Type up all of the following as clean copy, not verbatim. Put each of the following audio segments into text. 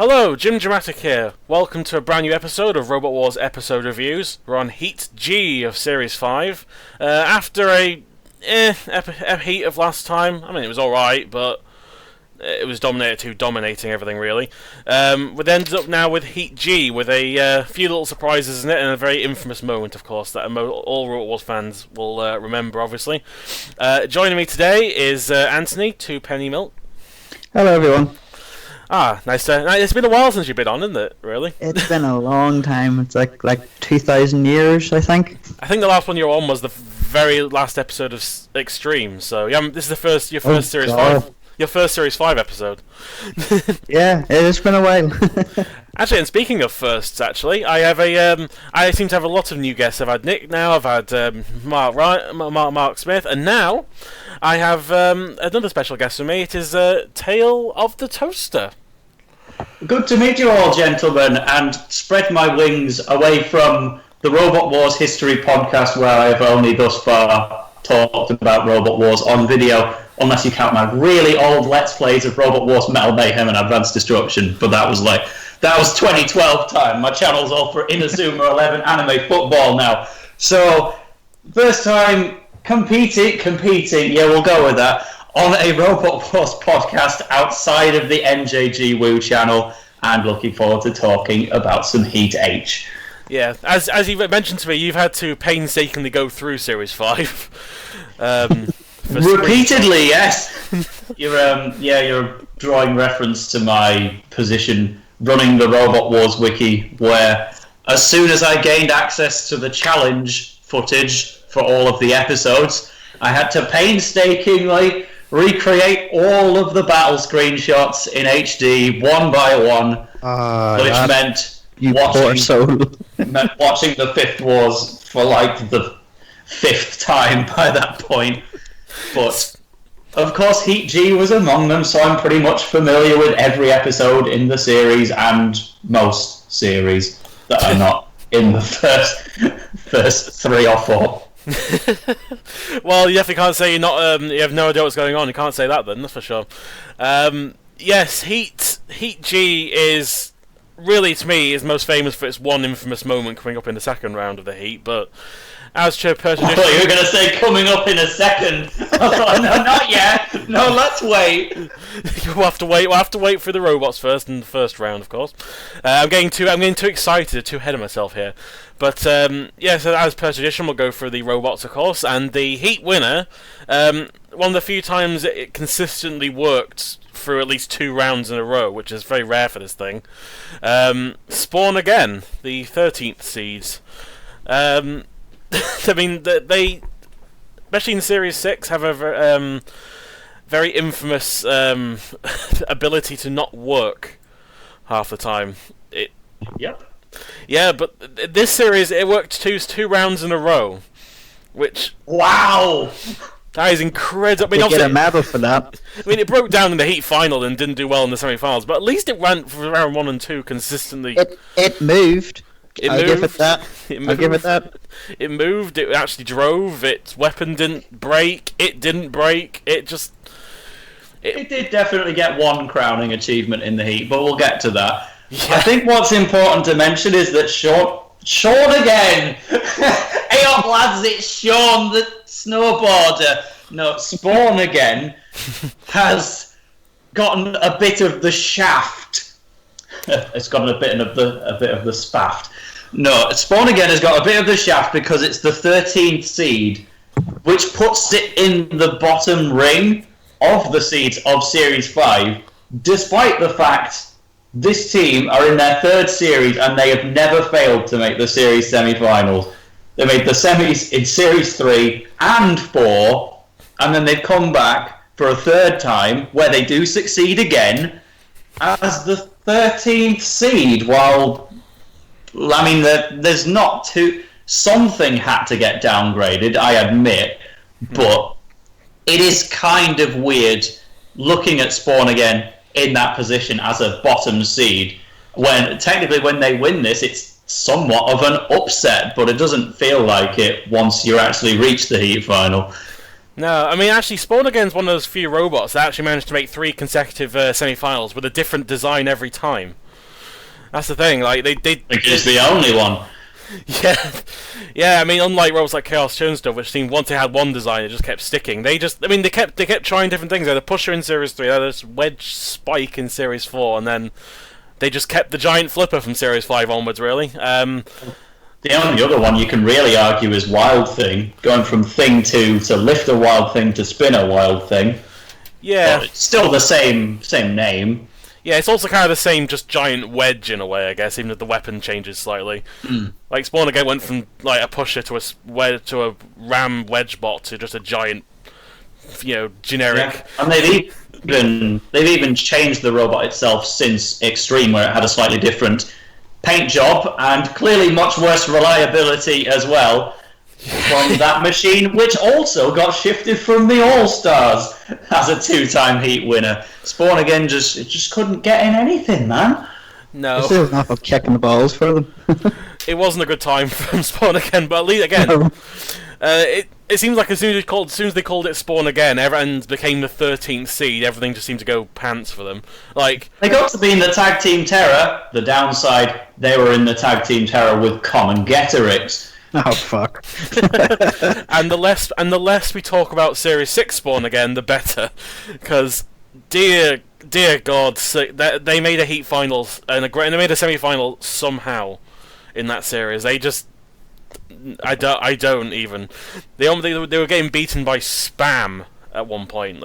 Hello, Jimjamatic here. Welcome to a brand new episode of Robot Wars episode reviews. We're on Heat G of Series 5. After a heat of last time, I mean it was alright, but it was dominating everything really. We ended up now with Heat G with a few little surprises in it and a very infamous moment, of course, that all Robot Wars fans will remember, obviously. Joining me today is Anthony, 2 Penny Milk. Hello everyone. Nice. It's been a while since you've been on, isn't it? Really? It's been a long time. It's like 2,000 years, I think. I think the last one you were on was the very last episode of Extreme. So this is your first Series 5. Your first Series 5 episode. Yeah, it's been a while. Actually, and speaking of firsts, I seem to have a lot of new guests. I've had Nick now. I've had Mark Smith, and now I have another special guest for me. It is TaleOfTheToaster. Good to meet you all, gentlemen, and spread my wings away from the Robot Wars History podcast, where I have only thus far talked about Robot Wars on video, unless you count my really old Let's Plays of Robot Wars Metal Mayhem and Advanced Destruction, but that was 2012 time. My channel's all for Inazuma 11 anime football now. So, first time competing, yeah, we'll go with that, on a Robot Wars podcast outside of the NJG Woo channel, and looking forward to talking about some Heat H. Yeah, as you mentioned to me, you've had to painstakingly go through Series 5. Repeatedly, yes. You're drawing reference to my position running the Robot Wars wiki, where as soon as I gained access to the challenge footage for all of the episodes, I had to painstakingly recreate all of the battle screenshots in HD one by one, which meant watching the Fifth Wars for like the 5th time by that point. But of course Heat G was among them, so I'm pretty much familiar with every episode in the series and most series that are not in the first 3 or 4. Well, you definitely can't say you have no idea what's going on. You can't say that then, that's for sure. Yes, Heat G is really, to me, is most famous for its one infamous moment coming up in the second round of the Heat, but as per tradition... I thought you were going to say coming up in a second. I thought, no, not yet. No, let's wait. We'll have to wait for the robots first in the first round, of course. I'm getting too excited, too ahead of myself here. But, so as per tradition, we'll go for the robots, of course, and the Heat winner, one of the few times it consistently worked through at least 2 rounds in a row, which is very rare for this thing. Spawn Again, the 13th seeds. I mean, they, especially in Series 6, have a very infamous ability to not work half the time. Yep. Yeah, but this series, it worked two rounds in a row, which... Wow! That is incredible. I mean, get a medal for that. I mean, it broke down in the Heat final and didn't do well in the semi-finals, but at least it ran for round 1 and 2 consistently. It moved. I'll give it that. I'll give it that. It moved. It actually drove. Its weapon didn't break. It didn't break. It did definitely get one crowning achievement in the Heat, but we'll get to that. Yeah. I think what's important to mention is that Sean again! Hey up lads, it's Sean the snowboarder. No, Spawn Again has gotten a bit of the shaft. It's gotten a bit of the spaft. No, Spawn Again has got a bit of the shaft because it's the 13th seed, which puts it in the bottom ring of the seeds of Series 5, despite the fact this team are in their 3rd series and they have never failed to make the series semi-finals. They made the semis in Series 3 and 4, and then they've come back for a 3rd time, where they do succeed again, as the 13th seed. While, I mean, there's not too... Something had to get downgraded, I admit, but it is kind of weird looking at Spawn Again in that position as a bottom seed, when technically when they win this, it's somewhat of an upset, but it doesn't feel like it once you actually reach the Heat final. No, I mean, actually, Spawn Again's one of those few robots that actually managed to make 3 consecutive semi-finals with a different design every time. That's the thing. Like they Which is the only one. Yeah. I mean, unlike robots like Chaos Stone stuff, which seemed once they had one design, it just kept sticking. They kept trying different things. They had a pusher in Series 3, they had this wedge spike in Series 4, and then they just kept the giant flipper from Series 5 onwards. Really. The only other one you can really argue is Wild Thing, going from Thing 2 to lift a Wild Thing to spin a Wild Thing. Yeah. But it's still the same name. Yeah, it's also kind of the same, just giant wedge in a way, I guess, even if the weapon changes slightly. Like Spawn again went from like a pusher to a ram wedge bot to just a giant, generic. Yeah. And they've even changed the robot itself since Extreme, where it had a slightly different paint job and clearly much worse reliability as well from that machine, which also got shifted from the All-Stars as a 2-time heat winner. Spawn again just couldn't get in anything, man. No. This is enough of kicking the balls for them. It wasn't a good time from Spawn again, but at least again, no. It seems like as soon as they called it Spawn again, and became the 13th seed, everything just seemed to go pants for them. Like they got to be in the Tag Team Terror. The downside, they were in the Tag Team Terror with Common Getorix. Oh fuck! and the less we talk about Series 6 Spawn again, the better, because dear God, they made a heat finals and they made a semi-final somehow in that series. They just. I don't even. They were getting beaten by Spam at one point.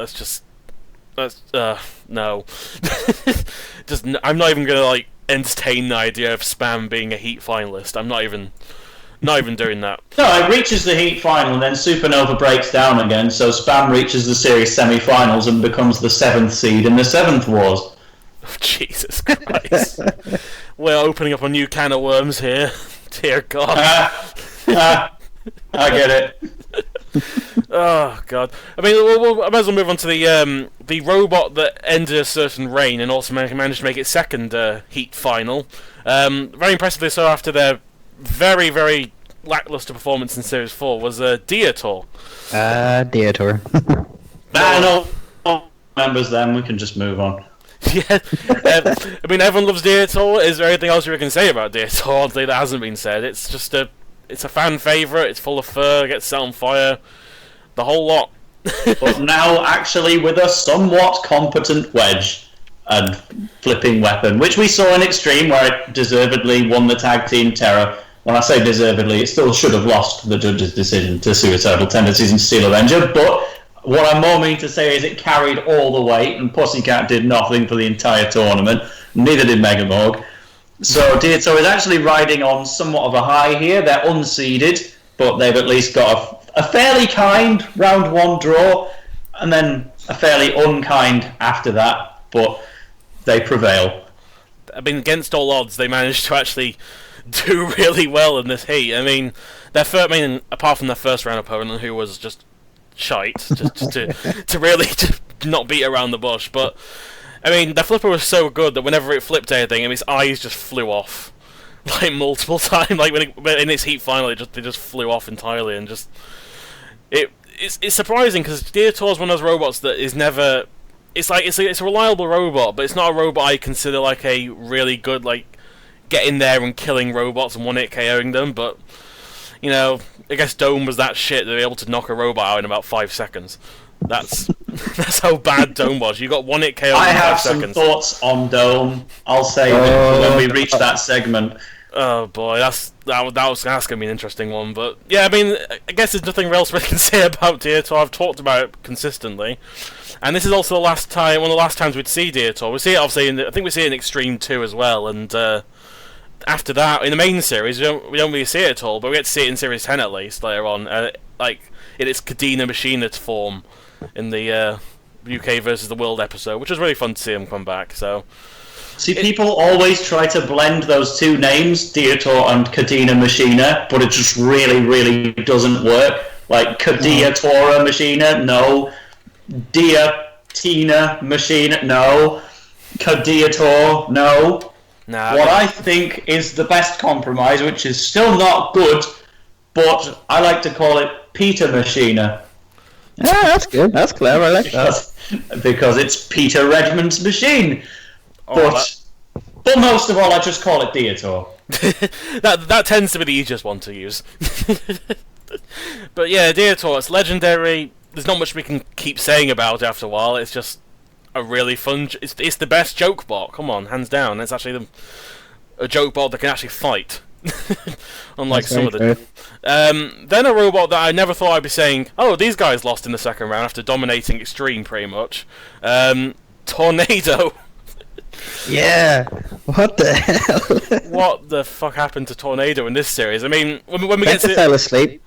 No. I'm not even gonna entertain the idea of Spam being a heat finalist. I'm not even doing that. No, it reaches the heat final and then Supernova breaks down again, so Spam reaches the series semi-finals and becomes the 7th seed in the 7th Wars. Oh, Jesus Christ. We're opening up a new can of worms here. Dear God. I get it. Oh God! I mean, I might as well move on to the robot that ended a certain reign and also managed to make its second heat final. Very impressively so after their very, very lackluster performance in Series 4 was Diotor. Diotor. No remembers them. We can just move on. Yeah, I mean, everyone loves Diotor. Is there anything else you can say about Diotor? Oddly, that hasn't been said. It's just it's a fan favourite, it's full of fur, gets set on fire, the whole lot. But now actually with a somewhat competent wedge and flipping weapon, which we saw in Extreme, where it deservedly won the Tag Team Terror. When I say deservedly, it still should have lost the judge's decision to Suicidal Tendencies and Steel Avenger, but what I'm more meaning to say is it carried all the weight, and Pussycat did nothing for the entire tournament, neither did Megamorg. So Diotor is actually riding on somewhat of a high here. They're unseeded, but they've at least got a fairly kind round 1 draw, and then a fairly unkind after that, but they prevail. I mean, against all odds, they managed to actually do really well in this heat. I mean, apart from their first round opponent, who was just shite, just to really just not beat around the bush, but I mean, the flipper was so good that whenever it flipped anything, its eyes just flew off, multiple times. Like in its heat final, they just flew off entirely, and just it's surprising because Diotor is one of those robots that is never. It's a reliable robot, but it's not a robot I consider like a really good get in there and killing robots and 1-hit KOing them. But I guess Dome was that shit that they were able to knock a robot out in about 5 seconds. That's how bad Dome was. You got 1-hit KO in 5 seconds. I have some thoughts on Dome. I'll say when we reach that segment. Oh boy, that's gonna be an interesting one. But yeah, I mean, I guess there's nothing else we can say about Diotor. I've talked about it consistently, and this is also one of the last times we'd see Diotor. We see it obviously I think we see it in Extreme 2 as well, and after that in the main series we don't really see it at all. But we get to see it in Series 10 at least later on, in its Kadena Machinist form in the UK versus the World episode, which was really fun to see him come back. So. See, people always try to blend those two names, Diotor and Kadena Machina, but it just really, really doesn't work. Like, Diotora Machina, no. Tina Machina, no. Diotor, no. Nah, what I think is the best compromise, which is still not good, but I like to call it Peter Machina. Yeah, that's good. That's clever. I like that. Because it's Peter Redmond's machine. Oh, But most of all, I just call it Diotor. that tends to be the easiest one to use. But yeah, Diotor, it's legendary. There's not much we can keep saying about it after a while. It's just a really fun... It's the best joke bot. Come on, hands down. It's actually a joke bot that can actually fight. Unlike some of the... then a robot that I never thought I'd be saying, oh, these guys lost in the second round after dominating Extreme, pretty much. Tornado. Yeah. What the hell? What the fuck happened to Tornado in this series? I mean, when we get to... fell asleep.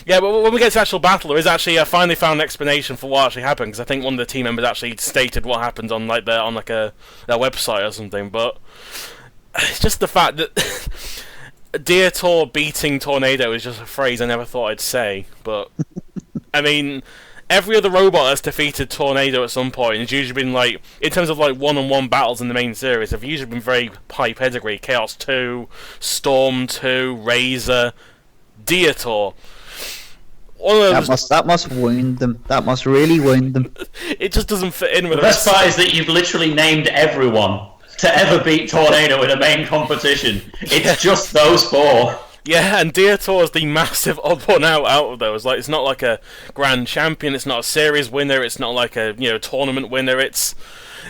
Yeah, but when we get to actual battle, there is actually finally found an explanation for what actually happened, because I think one of the team members actually stated what happened on their website or something. But it's just the fact that Diotor beating Tornado is just a phrase I never thought I'd say. But I mean, every other robot that's defeated Tornado at some point has usually been like, in terms of like one-on-one battles in the main series, have usually been very high pedigree. Chaos 2, Storm 2, Razor, Diotor. That must wound them. That must really wound them. It just doesn't fit in with the best part is that you've literally named everyone to ever beat Tornado in a main competition. It's just those 4. Yeah, and Diotor is the massive odd one out of those. Like, it's not like a grand champion. It's not a series winner. It's not like a tournament winner. It's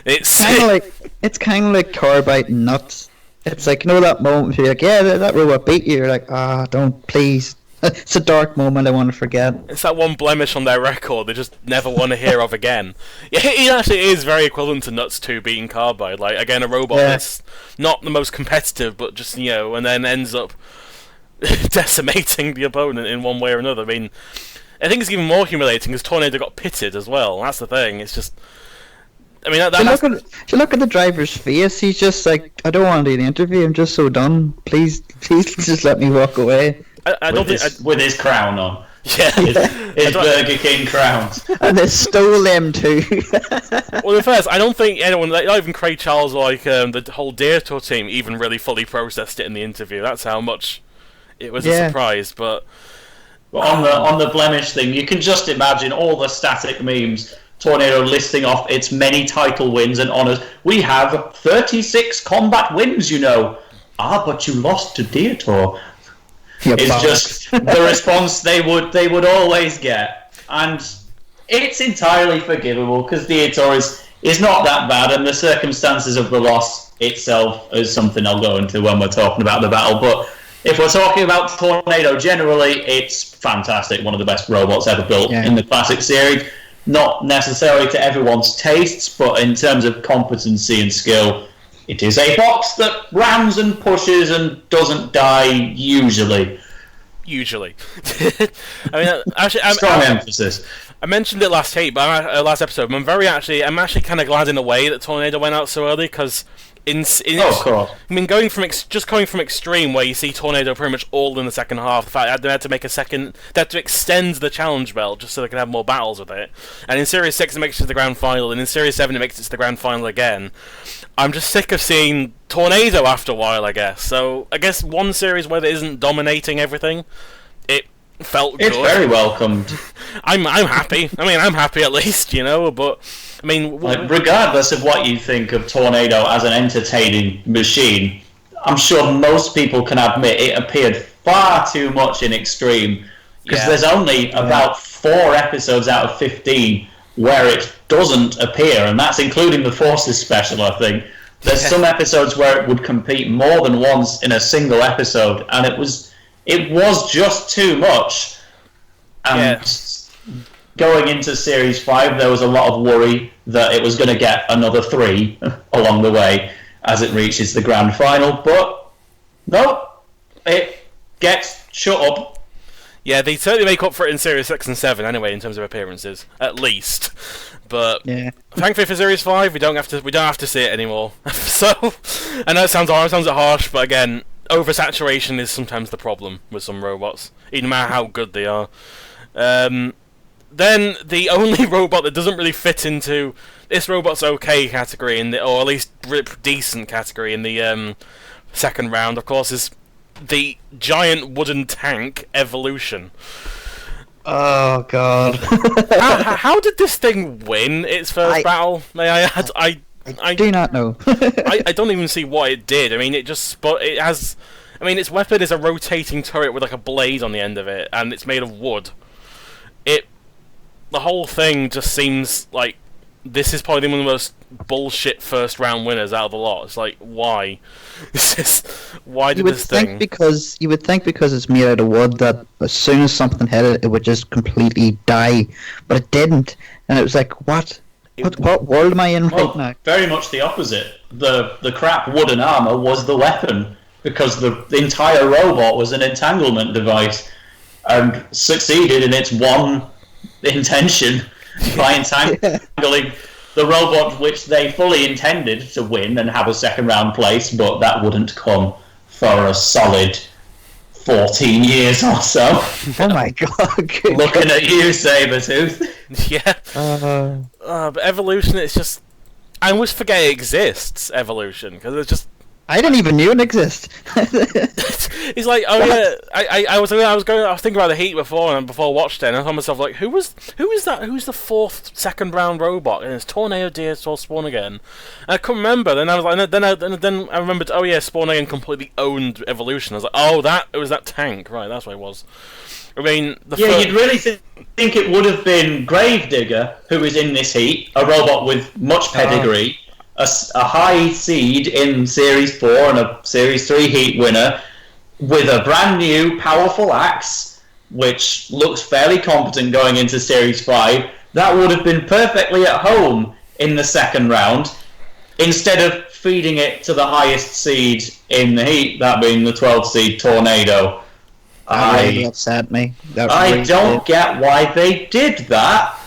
kind of like Carbide and Nuts. It's like, that moment where you're like, yeah, that robot beat you. You're like, don't, please. It's a dark moment I want to forget. It's that one blemish on their record they just never want to hear of again. Yeah, it actually is very equivalent to Nuts 2 beating Carbide. Like, again, a robot that's not the most competitive, but just, and then ends up decimating the opponent in one way or another. I mean, I think it's even more humiliating because Tornado got pitted as well. That's the thing. It's just... I mean, if you look at the driver's face, he's just like, I don't want to do the interview, I'm just so done. Please just let me walk away. I don't think with his crown on. Yeah, his Burger King crown. And they stole them too. Well, first, I don't think anyone, not even Craig Charles or the whole Diotor team, even really fully processed it in the interview. That's how much it was a surprise. But on the blemish thing, you can just imagine all the static memes. Tornado listing off its many title wins and honours. We have 36 combat wins, but you lost to Diotor. It's just the response they would always get, and it's entirely forgivable because Diotor is not that bad, and the circumstances of the loss itself is something I'll go into when we're talking about the battle. But if we're talking about Tornado generally, it's fantastic, one of the best robots ever built in the classic series. Not necessarily to everyone's tastes, but in terms of competency and skill, it is a box that rams and pushes and doesn't die usually. Usually. I mean, actually, strong emphasis. I mentioned it last episode, but I'm actually kind of glad in a way that Tornado went out so early, because of course. I mean, going from Extreme, where you see Tornado pretty much all in the second half, the fact they had to make they had to extend the challenge belt just so they could have more battles with it. And in Series 6 it makes it to the grand final, and in Series 7 it makes it to the grand final again. I'm just sick of seeing Tornado after a while, I guess. So, I guess one series where it isn't dominating everything, it felt good. It's very welcomed. I'm happy. I mean, I'm happy at least, but... I mean, regardless of what you think of Tornado as an entertaining machine, I'm sure most people can admit it appeared far too much in Extreme, because there's only about 4 episodes out of 15 where it doesn't appear, and that's including the Forces special, I think. There's some episodes where it would compete more than once in a single episode, and it was just too much. And going into Series 5, there was a lot of worry that it was going to get another 3 along the way as it reaches the grand final, but no, it gets shut up. Yeah, they certainly make up for it in Series 6 and 7 anyway, in terms of appearances, at least. But thankfully for Series 5, we don't have to see it anymore. So, I know it sounds harsh, but again, oversaturation is sometimes the problem with some robots, even no matter how good they are. Then the only robot that doesn't really fit into this robot's okay category, or at least decent category in the second round, of course, is the giant wooden tank Evolution. Oh god! how did this thing win its first battle? May I add? I do not know. I don't even see what it did. I mean, it has. I mean, its weapon is a rotating turret with like a blade on the end of it, and it's made of wood. The whole thing just seems like this is probably one of the most bullshit first round winners out of the lot. It's like, why? Why did this thing? You would think because it's made out of wood that as soon as something hit it, it would just completely die, but it didn't, and it was like, what world am I in right now? Very much the opposite. The crap wooden armor was the weapon, because the entire robot was an entanglement device, and succeeded in its one intention by entangling the robot, which they fully intended to win and have a second round place, but that wouldn't come for a solid 14 years or so. Oh my god. Looking at you, Sabretooth. Yeah. But Evolution, it's just... I always forget it exists, Evolution, because it's just... I didn't even knew it existed. He's like, oh yeah, I was thinking about the Heat before I watched it, and I thought to myself like, who is that? Who's the fourth second round robot? And it's Tornado, Diotornado, Spawn again. And I couldn't remember. Then I was like, then I remembered. Oh yeah, Spawn again completely owned Evolution. I was like, oh, it was that tank, right? That's what it was. I mean, you'd really think it would have been Gravedigger who was in this Heat, a robot with much pedigree. A high seed in Series 4 and a Series 3 Heat winner with a brand new powerful axe, which looks fairly competent going into Series 5. That would have been perfectly at home in the second round, instead of feeding it to the highest seed in the Heat, that being the 12th seed Tornado. That really upset me. I don't get why they did that.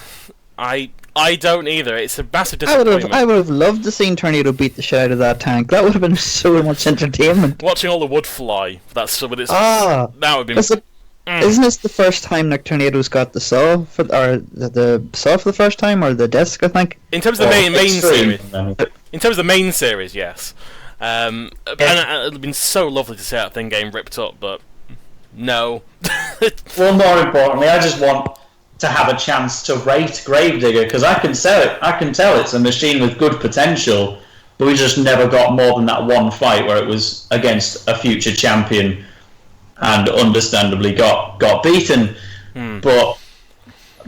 I don't either. It's a massive disappointment. I would have loved to see Tornado beat the shit out of that tank. That would have been so much entertainment. Watching all the wood fly. That would be. Isn't this the first time Tornado's got the saw the saw for the first time, or the disc? I think. In terms of the main series. In terms of the main series, yes. And it would have been so lovely to see that thing getting ripped up, but no. Well, more importantly, I just want to have a chance to rate Gravedigger, because I can tell it's a machine with good potential, but we just never got more than that one fight where it was against a future champion and understandably got beaten. But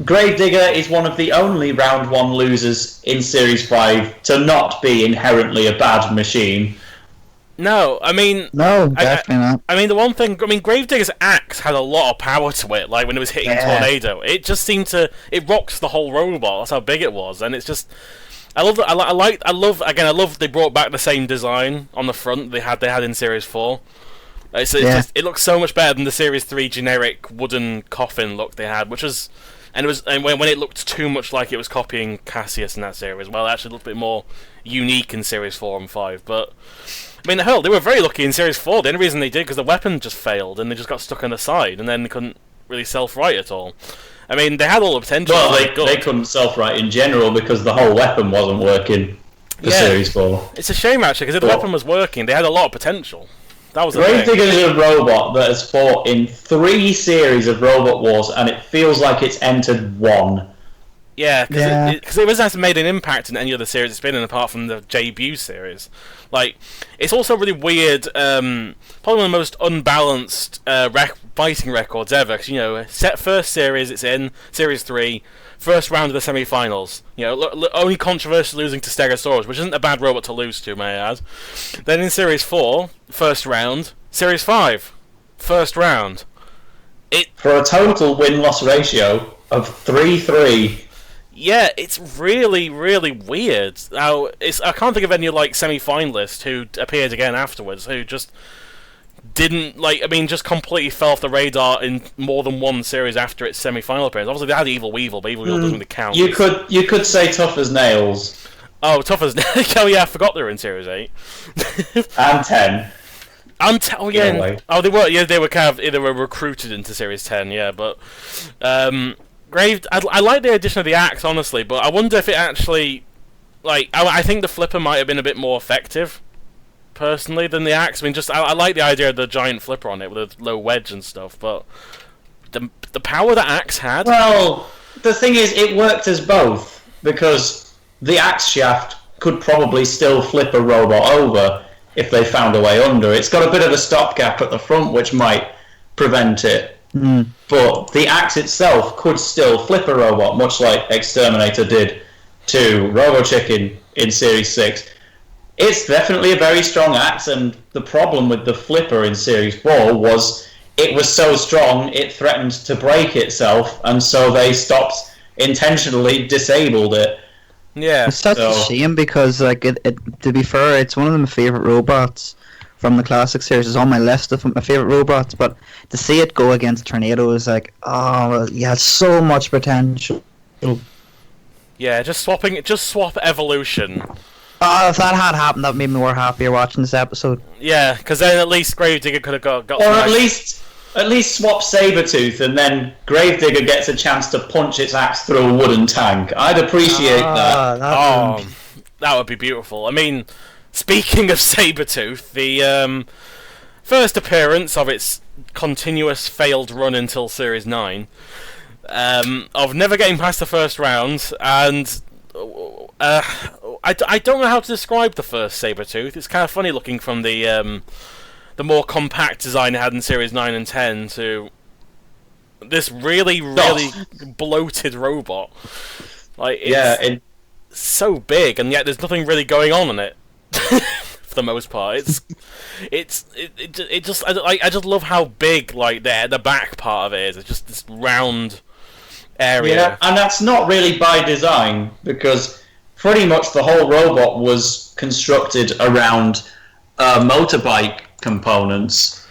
Gravedigger is one of the only round 1 losers in Series 5 to not be inherently a bad machine. No, I mean... No, definitely not. I mean, the one thing... I mean, Gravedigger's axe had a lot of power to it, like when it was hitting Tornado. It just seemed to... It rocks the whole robot, that's how big it was, and it's just... I love they brought back the same design on the front they had in Series 4. It looks so much better than the Series 3 generic wooden coffin look they had, which was... And when it looked too much like it was copying Cassius in that series, well, it actually looked a bit more unique in Series 4 and 5, but... I mean, hell, they were very lucky in Series 4. The only reason they did because the weapon just failed and they just got stuck on the side, and then they couldn't really self-right at all. I mean, they had all the potential. Well, they couldn't self-right in general because the whole weapon wasn't working for Series 4. It's a shame, actually, because if the weapon was working, they had a lot of potential. That was Gravedigger is a robot that has fought in 3 series of Robot Wars, and it feels like it's entered 1. Yeah, because it hasn't made an impact in any other series it's been in, apart from the debut series. Like, it's also really weird, probably one of the most unbalanced fighting records ever, because, first series it's in, Series 3, first round of the semi-finals. Only controversial losing to Stegosaurus, which isn't a bad robot to lose to, may I add. Then in Series 4, first round, Series 5, first round. For a total win-loss ratio of 3-3. Yeah, it's really, really weird. Now, I can't think of any semi-finalists who appeared again afterwards who just didn't just completely fell off the radar in more than one series after its semi-final appearance. Obviously, they had Evil Weevil, but Evil Weevil doesn't really count. You could say Tough as Nails. Oh, Tough as Nails. Oh yeah, I forgot they were in Series 8 and 10. Oh, they were. Yeah, they were recruited into Series 10. Yeah, but. I like the addition of the axe, honestly, but I wonder if it actually, I think the flipper might have been a bit more effective, personally, than the axe. I mean, I like the idea of the giant flipper on it with a low wedge and stuff, but the power the axe had... Well, the thing is, it worked as both, because the axe shaft could probably still flip a robot over if they found a way under. It's got a bit of a stopgap at the front which might prevent it. But the axe itself could still flip a robot, much like Exterminator did to Robo Chicken in Series 6. It's definitely a very strong axe, and the problem with the flipper in Series 4 was it was so strong it threatened to break itself, and so they intentionally disabled it. Yeah. It's such a shame because, like, to be fair, it's one of my favourite robots from the classic series. It's on my list of my favourite robots, but to see it go against Tornado is like, oh, yeah, so much potential. Yeah, just swap Evolution. If that had happened, that made me more happier watching this episode. Yeah, because then at least Gravedigger could have got or at least swap Sabretooth, and then Gravedigger gets a chance to punch its axe through a wooden tank. I'd appreciate that. That would be beautiful. I mean, speaking of Sabretooth, the first appearance of its continuous failed run until Series 9, of never getting past the first round, and I don't know how to describe the first Sabretooth. It's kind of funny looking from the more compact design it had in Series 9 and 10 to this really bloated robot. Like, it's so big, and yet there's nothing really going on in it. For the most part, I just love how big, like, the back part of it is. It's just this round area. Yeah, and that's not really by design, because pretty much the whole robot was constructed around motorbike components,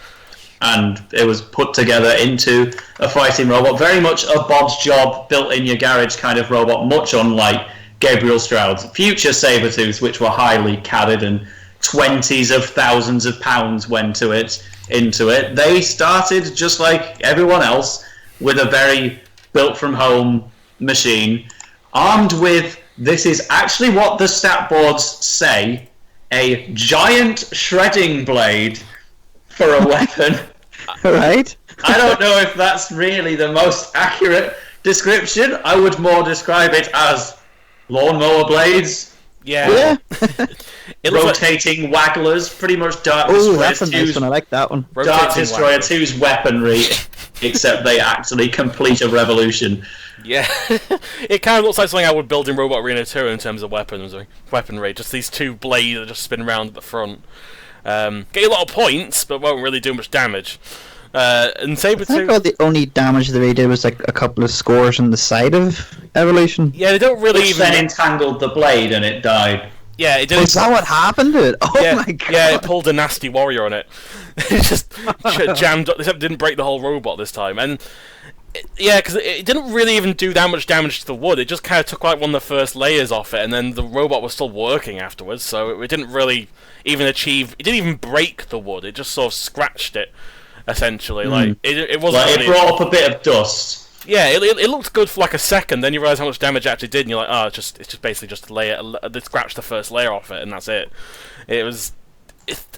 and it was put together into a fighting robot. Very much a Bob's Job, built in your garage kind of robot, much unlike Gabriel Stroud's future Sabretooth, which were highly CAD'd and 20s of thousands of pounds went into it. They started just like everyone else with a very built-from-home machine, armed with, this is actually what the stat boards say, a giant shredding blade for a weapon. Right? I don't know if that's really the most accurate description. I would more describe it as lawnmower blades. Yeah. Rotating wagglers, pretty much Dark Oh, Destroyer that's a nice 2's one. I like that one. Dark Destroyer 2's weaponry, except they actually complete a revolution. Yeah, it kind of looks like something I would build in Robot Arena 2 in terms of weaponry. Just these two blades that just spin around at the front. Get you a lot of points, but won't really do much damage. And Sabretooth... I think the only damage that they did was like a couple of scores on the side of Evolution. Yeah, they don't really Which then entangled the blade and it died. Yeah, it didn't... Is that what happened to it? Oh my god. Yeah, it pulled a nasty warrior on it. It just jammed up, except it didn't break the whole robot this time. And because it didn't really even do that much damage to the wood. It just kind of took like one of the first layers off it, and then the robot was still working afterwards, so it didn't really even achieve... It didn't even break the wood, it just sort of scratched it, essentially. Like, it wasn't... Like, it brought up a bit of dust. Yeah, it looked good for like a second, then you realise how much damage it actually did, and you're like, oh, it's just basically just a layer, they scratched the first layer off it, and that's it. It was...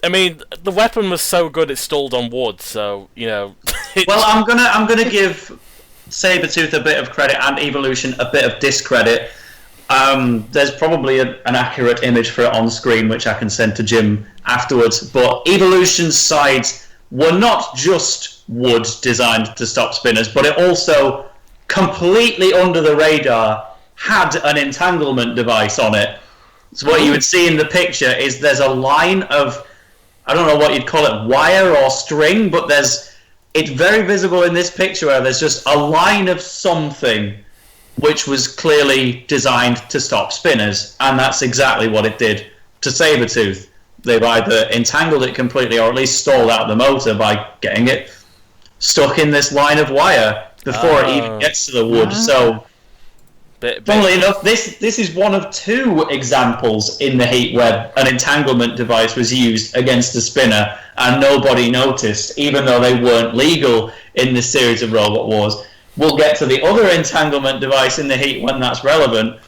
I mean, the weapon was so good it stalled on wood, so, you know... Well, I'm gonna give Sabretooth a bit of credit and Evolution a bit of discredit. There's probably an accurate image for it on screen, which I can send to Jim afterwards, but Evolution's sides were not just wood designed to stop spinners, but it also, completely under the radar, had an entanglement device on it. So what you would see in the picture is there's a line of, I don't know what you'd call it, wire or string, but it's very visible in this picture where there's just a line of something which was clearly designed to stop spinners, and that's exactly what it did to Sabretooth. They've either entangled it completely or at least stalled out the motor by getting it stuck in this line of wire before it even gets to the wood. So, funnily enough, this is one of two examples in the heat where an entanglement device was used against a spinner and nobody noticed, even though they weren't legal in this series of Robot Wars. We'll get to the other entanglement device in the heat when that's relevant.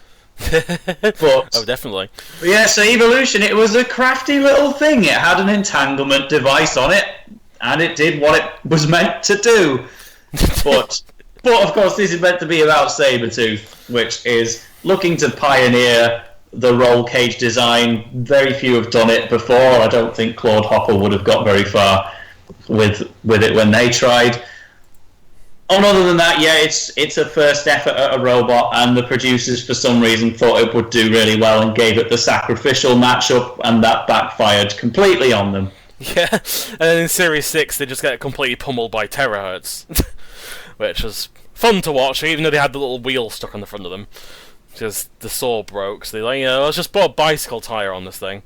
But, definitely. Yeah, so Evolution, it was a crafty little thing. It had an entanglement device on it, and it did what it was meant to do. But of course, this is meant to be about Sabretooth, which is looking to pioneer the roll cage design. Very few have done it before. I don't think Claude Hopper would have got very far with it when they tried. Other than that, yeah, it's a first effort at a robot, and the producers for some reason thought it would do really well and gave it the sacrificial matchup, and that backfired completely on them. Yeah, and then in Series 6 they just get completely pummeled by terahertz, which was fun to watch, even though they had the little wheel stuck on the front of them. Because the saw broke, so they're like, let's just put a bicycle tyre on this thing,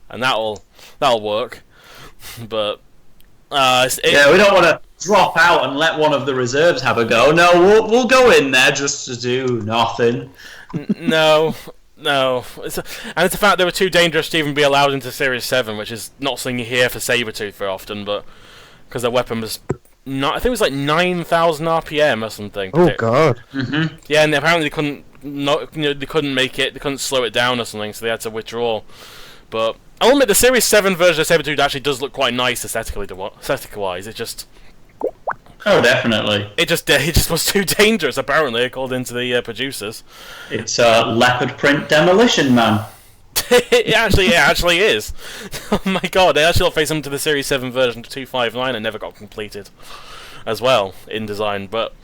and that'll work. But we don't want to drop out and let one of the reserves have a go. No, we'll go in there just to do nothing. No. It's a fact they were too dangerous to even be allowed into Series 7, which is not something you hear for Sabretooth very often, but because their weapon was I think it was like 9,000 RPM or something. Oh god. Mm-hmm. Yeah, and apparently they couldn't they couldn't make it, they couldn't slow it down or something, so they had to withdraw. But I'll admit the Series 7 version of Sabretooth actually does look quite nice aesthetic-wise. It just... Oh, definitely. It just was too dangerous, apparently, according to the producers. It's a leopard print Demolition Man. it actually is. Oh my god, they actually face them to the Series 7 version of 259 and never got completed as well in design. But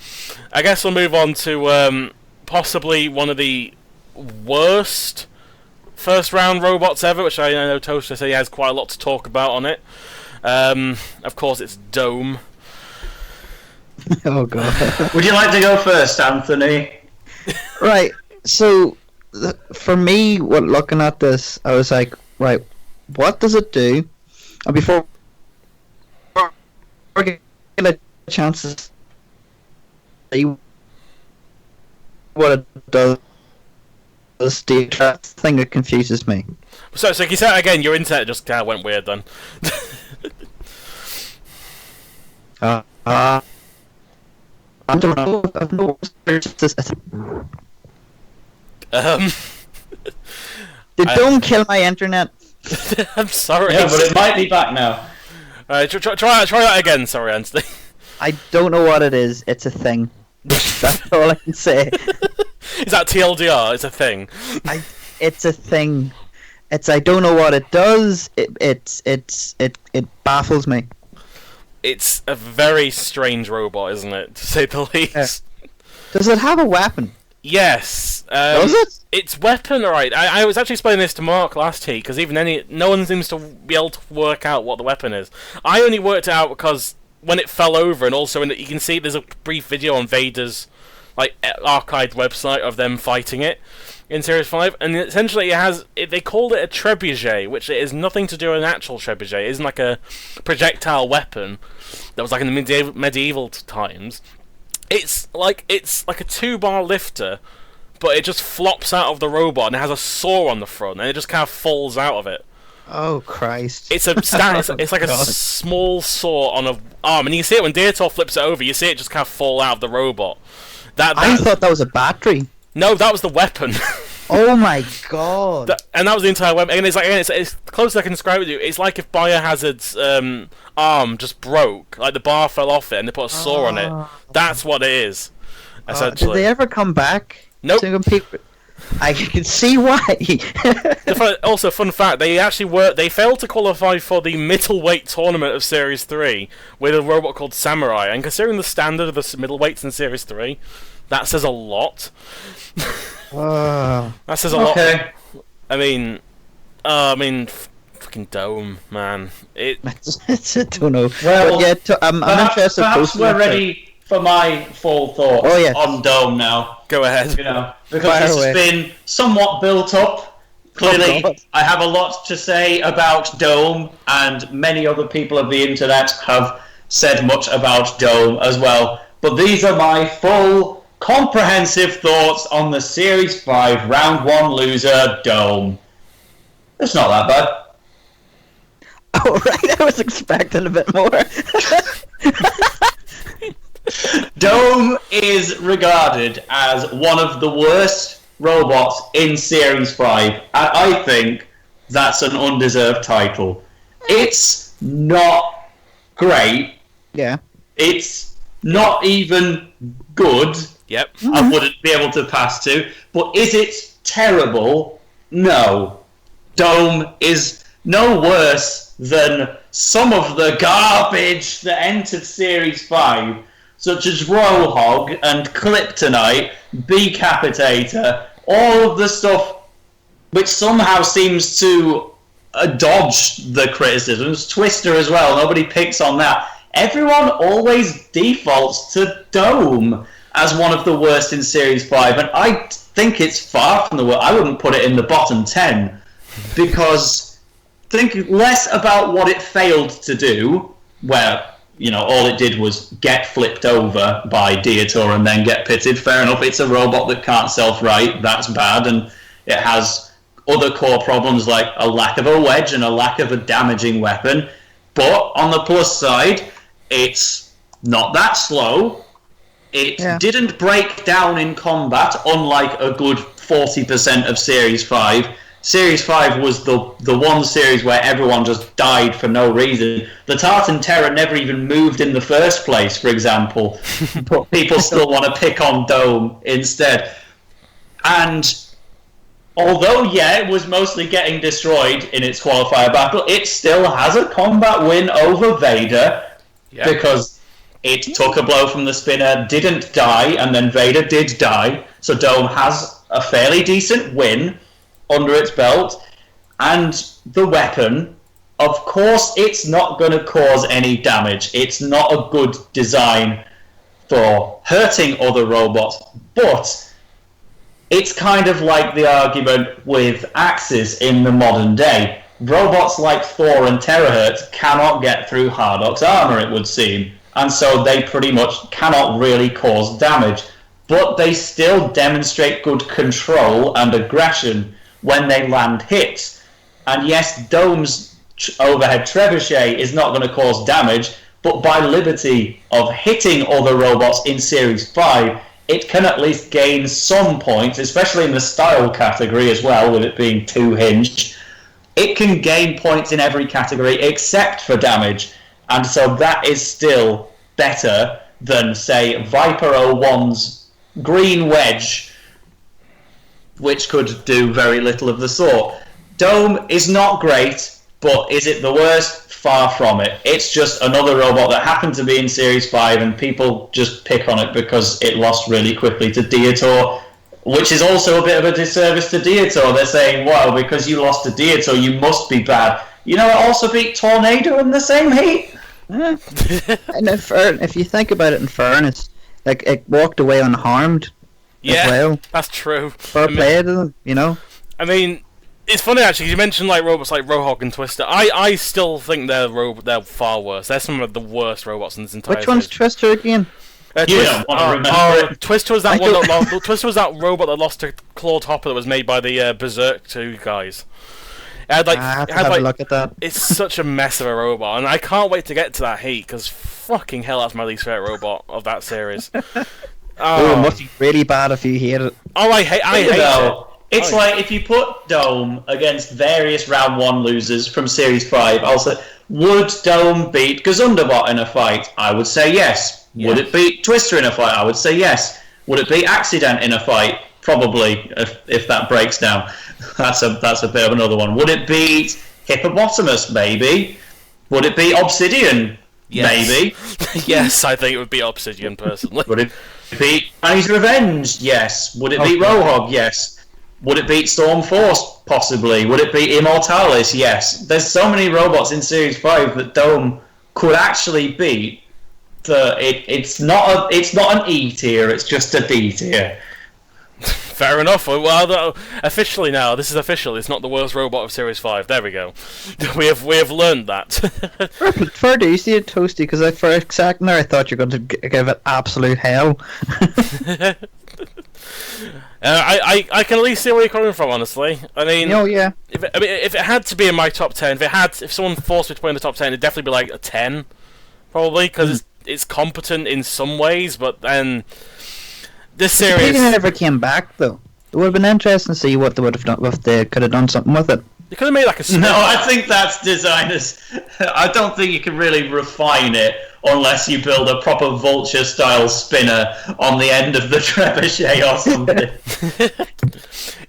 I guess we'll move on to possibly one of the worst first round robots ever, which I know Toaster said he has quite a lot to talk about on it. Of course, it's Dome. Oh god. Would you like to go first, Anthony? Right. So, for me, looking at this, I was like, right, what does it do? And before I get a chance to see what it does, that thing that confuses me. So can you say that again? Your internet just kind of went weird then. I don't know. I've no. Don't kill my internet. I'm sorry. Yeah, but it might be back now. Alright, try that again. Sorry, Anthony. I don't know what it is. It's a thing. That's all I can say. Is that TLDR? It's a thing. It's a thing. I don't know what it does. It baffles me. It's a very strange robot, isn't it, to say the least? Does it have a weapon? Yes. Does it? Its weapon, alright. I was actually explaining this to Mark last week, because no one seems to be able to work out what the weapon is. I only worked it out because when it fell over, and also you can see there's a brief video on Vader's archived website of them fighting it in Series 5, and essentially they called it a trebuchet, which is nothing to do with an actual trebuchet. It isn't like a projectile weapon that was like in the medieval times. It's like a 2-bar lifter, but it just flops out of the robot and it has a saw on the front, and it just kind of falls out of it. Oh Christ! It's it's like a small saw on an arm, and you can see it when Diotor flips it over. You see it just kind of fall out of the robot. I thought that was a battery. No, that was the weapon. Oh my god! And that was the entire weapon. And it's close as I can describe it to you. It's like if Biohazard's arm just broke, like the bar fell off it, and they put a saw on it. That's what it is, essentially. Did they ever come back? Nope. To compete? I can see why. Also, fun fact: they failed to qualify for the middleweight tournament of Series 3 with a robot called Samurai. And considering the standard of the middleweights in Series 3, that says a lot. That says a lot. I mean, fucking Dome, man. I don't know. Well, yeah, I'm interested. Perhaps we're ready for my full thoughts on Dome now. Go ahead. Because this has been somewhat built up. Clearly, I have a lot to say about Dome, and many other people of the internet have said much about Dome as well. But these are my full, comprehensive thoughts on the Series 5 Round 1 loser, Dome. It's not that bad. Oh, right, I was expecting a bit more. Dome is regarded as one of the worst robots in Series 5, and I think that's an undeserved title. It's not great. Yeah. It's not even good. Yep. I wouldn't be able to pass to. But is it terrible? no, Dome is no worse than some of the garbage that entered Series 5, such as Rohog and Kryptonite, Decapitator, all of the stuff which somehow seems to dodge the criticisms. Twister as well, nobody picks on that. Everyone always defaults to Dome as one of the worst in Series 5, and I think it's far from the worst. I wouldn't put it in the bottom 10, because think less about what it failed to do, where, you know, all it did was get flipped over by Diotor and then get pitted. Fair enough, it's a robot that can't self-right, that's bad, and it has other core problems like a lack of a wedge and a lack of a damaging weapon. But on the plus side, it's not that slow. It didn't break down in combat, unlike a good 40% of Series 5. Series 5 was the one series where everyone just died for no reason. The Tartan Terror never even moved in the first place, for example. But people still want to pick on Dome instead. And although, it was mostly getting destroyed in its qualifier battle, it still has a combat win over Vader, because it took a blow from the spinner, didn't die, and then Vader did die. So Dome has a fairly decent win under its belt. And the weapon, of course, it's not going to cause any damage. It's not a good design for hurting other robots, but it's kind of like the argument with axes in the modern day. Robots like Thor and Terahertz cannot get through Hardock's armor, it would seem, and so they pretty much cannot really cause damage. But they still demonstrate good control and aggression when they land hits. And yes, Dome's overhead trebuchet is not going to cause damage, but by liberty of hitting other robots in Series 5, it can at least gain some points, especially in the style category as well, with it being two-hinged. It can gain points in every category except for damage, and so that is still better than, say, Viper 01's Green Wedge, which could do very little of the sort. Dome is not great, but is it the worst? Far from it. It's just another robot that happened to be in Series 5, and people just pick on it because it lost really quickly to Diotor, which is also a bit of a disservice to Diotor. They're saying, well, because you lost to Diotor, you must be bad. You know, it also beat Tornado in the same heat. Yeah. And if you think about it in fairness, like, it walked away unharmed as well. That's true. Fair play to them, you know? I mean, it's funny actually, you mentioned like robots like Rohog and Twister. I still think they're far worse. They're some of the worst robots in this entire Which one's Twister again? Twister was that one that Twister was that robot that lost to Claude Hopper that was made by the Berserk 2 guys. I have to have a look at that. It's such a mess of a robot, and I can't wait to get to that heat, because fucking hell, that's my least favorite robot of that series. It must be really bad if you hate it. Oh, I hate it. It's like if you put Dome against various round 1 losers from Series 5, I'll say, would Dome beat Gazundabot in a fight? I would say yes. Would it beat Twister in a fight? I would say yes. Would it beat Accident in a fight? Probably, if that breaks down. That's a bit of another one. Would it beat Hippopotamus? Maybe. Would it beat Obsidian? Yes. Maybe. Yes, I think it would be Obsidian, personally. Would it beat Annie's Revenge? Yes. Would it beat Rohog? Yes. Would it beat Storm Force? Possibly. Would it beat Immortalis? Yes. There's so many robots in Series 5 that Dome could actually beat that it's not an E tier, it's just a D tier. Fair enough. Well, officially now, this is official. It's not the worst robot of Series 5. There we go. We have learned that. Fair do you see it, Toasty? Because for a second there, I thought you were going to give it absolute hell. I can at least see where you're coming from, honestly. I mean, yeah. If it had to be in my top 10, if someone forced me to put in the top 10, it'd definitely be like a 10, probably, because it's competent in some ways, but then this series. If it never came back, though, it would have been interesting to see what they would have done if they could have done something with it. They could have made like a spin. No, I think that's designers. I don't think you can really refine it unless you build a proper vulture-style spinner on the end of the trebuchet or something.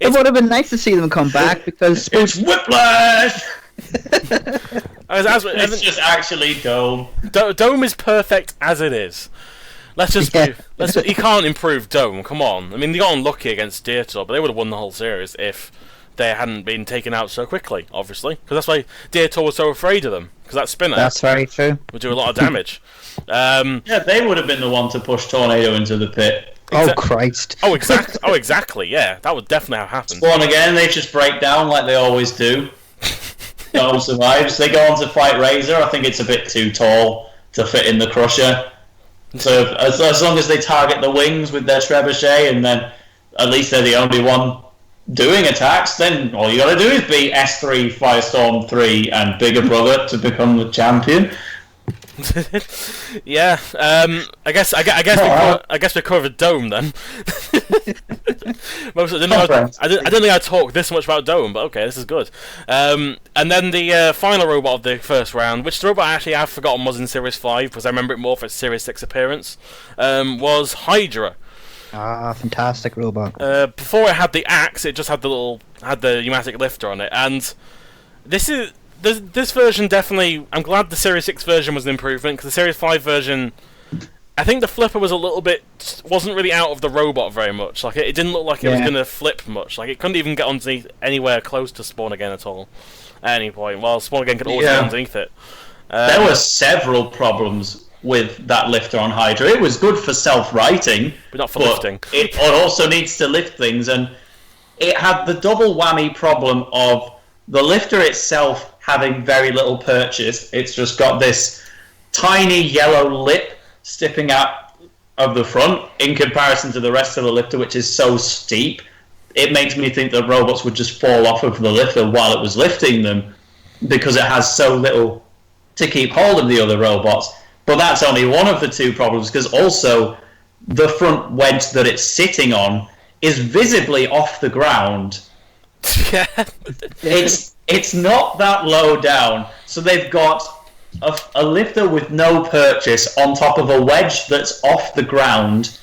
It would have been nice to see them come back because It's Whiplash! It's It's just actually Dome. Dome is perfect as it is. Let's just you can't improve Dome. Come on. I mean, they got unlucky against Diotor, but they would have won the whole series if they hadn't been taken out so quickly. Obviously, because that's why Diotor was so afraid of them. Because that spinner, that's very true, would do a lot of damage. Yeah, they would have been the one to push Tornado into the pit. Oh Christ! Oh, exactly. Yeah, that would definitely have happened. Spawn again, they just break down like they always do. No one survives. They go on to fight Razor. I think it's a bit too tall to fit in the Crusher. So as long as they target the wings with their trebuchet, and then at least they're the only one doing attacks, then all you gotta do is beat S3, Firestorm 3, and Bigger Brother to become the champion. Yeah, I guess we covered Dome then. I didn't think I'd talk this much about Dome, but okay, this is good. And then the final robot of the first round, which the robot actually I've forgotten was in Series 5 because I remember it more for its Series 6 appearance, was Hydra. Ah, fantastic robot. Before it had the axe, it just had the pneumatic lifter on it, and this version definitely. I'm glad the Series 6 version was an improvement because the Series 5 version, I think the flipper was wasn't really out of the robot very much. Like it didn't look like it was going to flip much. Like it couldn't even get underneath anywhere close to Spawn Again at all at any point. While Spawn Again could always get underneath it. There were several problems with that lifter on Hydra. It was good for self-righting, but not for lifting. It also needs to lift things, and it had the double whammy problem of the lifter itself having very little purchase. It's just got this tiny yellow lip sticking out of the front in comparison to the rest of the lifter, which is so steep. It makes me think that robots would just fall off of the lifter while it was lifting them because it has so little to keep hold of the other robots. But that's only one of the two problems, because also the front wedge that it's sitting on is visibly off the ground. Yeah. It's not that low down, so they've got a lifter with no purchase on top of a wedge that's off the ground.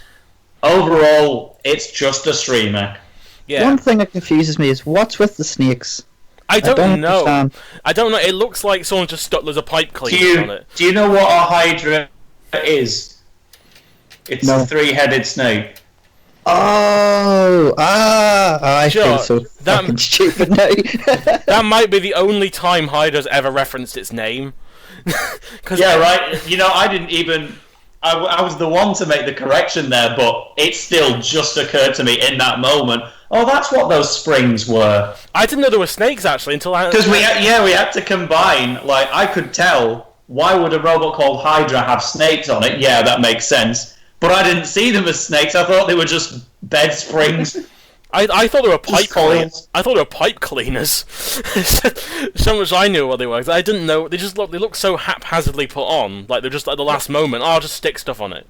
Overall, it's just a streamer. Yeah. One thing that confuses me is what's with the snakes? I don't know. Understand. I don't know. It looks like someone just stuck there's a pipe cleaner on it. Do you know what a Hydra is? It's a three-headed snake. I feel so fucking stupid now. That might be the only time Hydra's ever referenced its name. Right. You know, I didn't even. I was the one to make the correction there, but it still just occurred to me in that moment. Oh, that's what those springs were. I didn't know there were snakes actually until because we had to combine. Like I could tell. Why would a robot called Hydra have snakes on it? Yeah, that makes sense. But I didn't see them as snakes. I thought they were just bed springs. I thought they were pipe coils. I thought they were pipe cleaners. So much I knew what they were. I didn't know. They look so haphazardly put on. Like they're just at the last moment. Oh, I'll just stick stuff on it.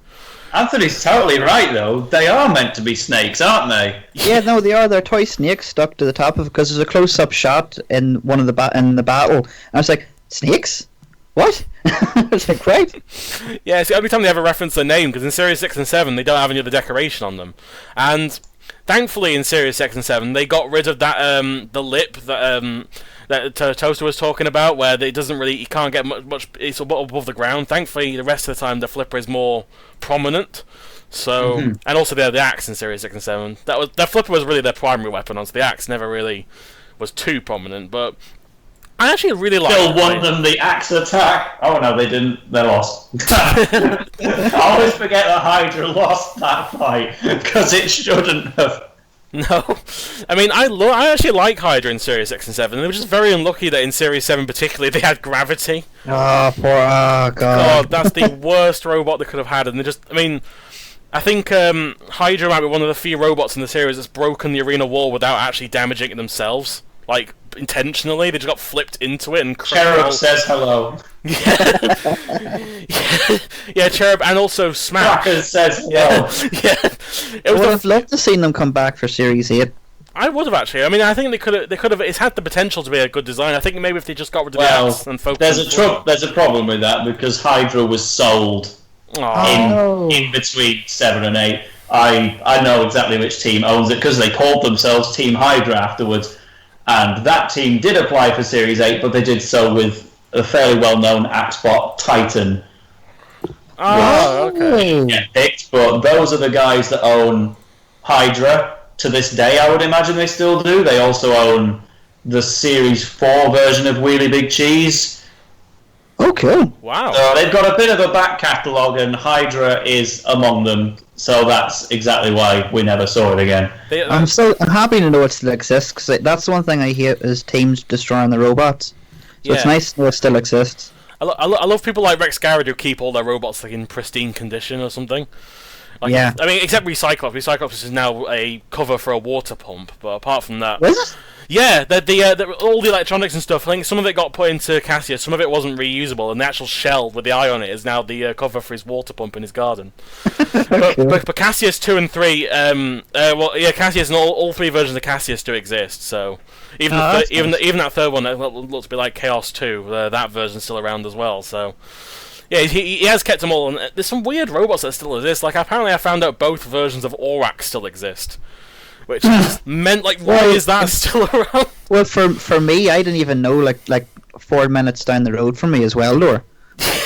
Anthony's totally right, though. They are meant to be snakes, aren't they? Yeah, no, they are. They're toy snakes stuck to the top of it because there's a close-up shot in one of in the battle. And I was like, snakes? What? I was like, right. Yeah, see, every time they ever reference their name, because in Series 6 and 7 they don't have any other decoration on them. And thankfully in Series 6 and 7 they got rid of that the lip that Toaster was talking about, where it doesn't really, you can't get much it's above the ground. Thankfully the rest of the time the flipper is more prominent. So and also the axe in Series 6 and 7. That flipper was really their primary weapon, so the axe never really was too prominent, but I actually really like. Still won them the axe attack. Oh no, they didn't. They lost. I always forget that Hydra lost that fight because it shouldn't have. No, I mean I actually like Hydra in Series 6 and 7. They were just very unlucky that in Series 7 particularly they had gravity. Oh god. God, that's the worst robot they could have had, and they just. I mean, I think Hydra might be one of the few robots in the series that's broken the arena wall without actually damaging it themselves. Like, intentionally, they just got flipped into it and Cherub says hello. Yeah, Cherub, and also Smash. Crackers says hello. Yeah. I would have loved to see them come back for Series 8. I would have actually. I mean, I think they could have. It's had the potential to be a good design. I think maybe if they just got rid of the axe and focused. There's a problem with that because Hydra was sold in between 7 and 8. I know exactly which team owns it because they called themselves Team Hydra afterwards, and that team did apply for Series 8, but they did so with a fairly well-known Axebot Titan. Oh, okay. Get picked, but those are the guys that own Hydra to this day. I would imagine they still do. They also own the Series 4 version of Wheelie Big Cheese. Oh, cool. Wow. So they've got a bit of a back catalogue, and Hydra is among them. So that's exactly why we never saw it again. I'm happy to know it still exists, because that's the one thing I hate is teams destroying the robots. So it's nice to know it still exists. I love people like Rex Garrett who keep all their robots like in pristine condition or something. Like, yeah. I mean, except Recyclops. Recyclops is now a cover for a water pump, but apart from that... Was it? Yeah, all the electronics and stuff, I think some of it got put into Cassius, some of it wasn't reusable, and the actual shell with the eye on it is now the cover for his water pump in his garden. But Cassius 2 and 3, Cassius and all 3 versions of Cassius do exist, so... Even that third one that looks a bit like Chaos 2, that version's still around as well, so... Yeah, he has kept them all, and there's some weird robots that still exist. Like, apparently I found out both versions of Aurak still exist. Which just meant, like, why is that still around? Well, for me, I didn't even know, like 4 minutes down the road from me is Weldor.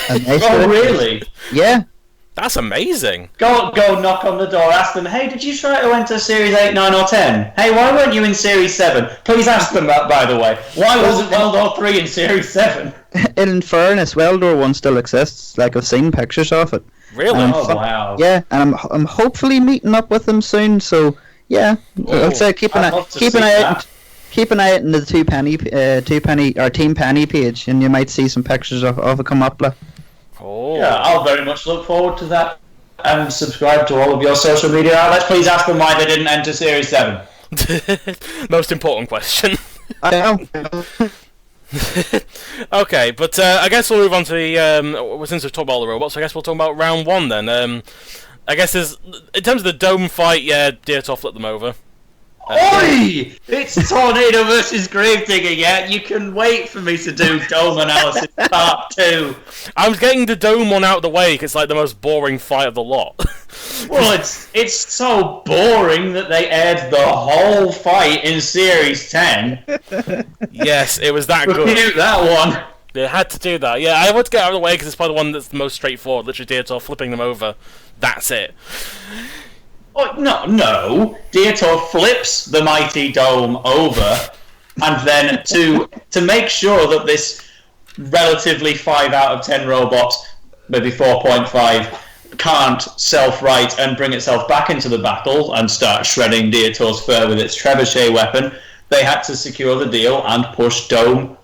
Oh, really? Yeah. That's amazing. Go knock on the door, ask them, hey, did you try to enter Series 8, 9 or 10? Hey, why weren't you in Series 7? Please ask them that, by the way. Why wasn't Weldor 3 in Series 7? In fairness, Weldor 1 still exists. Like, I've seen pictures of it. Really? Oh, wow. Yeah, and I'm hopefully meeting up with them soon, so, yeah. I'd say keep an eye out in the two penny or Team Penny page, and you might see some pictures of it come up. Oh. Yeah, I'll very much look forward to that. And subscribe to all of your social media outlets. Please ask them why they didn't enter Series 7. Most important question. I know. Okay, but I guess we'll move on to the... since we've talked about all the robots, I guess we'll talk about round 1 then. I guess in terms of the dome fight, yeah, Diotor flipped them over. Oi! It's Tornado versus Gravedigger, yeah? You can wait for me to do Dome Analysis Part 2. I was getting the Dome one out of the way because it's like the most boring fight of the lot. Well, it's so boring that they aired the whole fight in Series 10. Yes, it was that good. Mute that one. They had to do that. Yeah, I want to get out of the way because it's probably the one that's the most straightforward. Literally Diotor flipping them over. That's it. Oh, no. Diotor flips the mighty dome over, and then to make sure that this relatively 5 out of 10 robot, maybe 4.5, can't self-right and bring itself back into the battle and start shredding Diotor's fur with its trebuchet weapon, they had to secure the deal and push Dome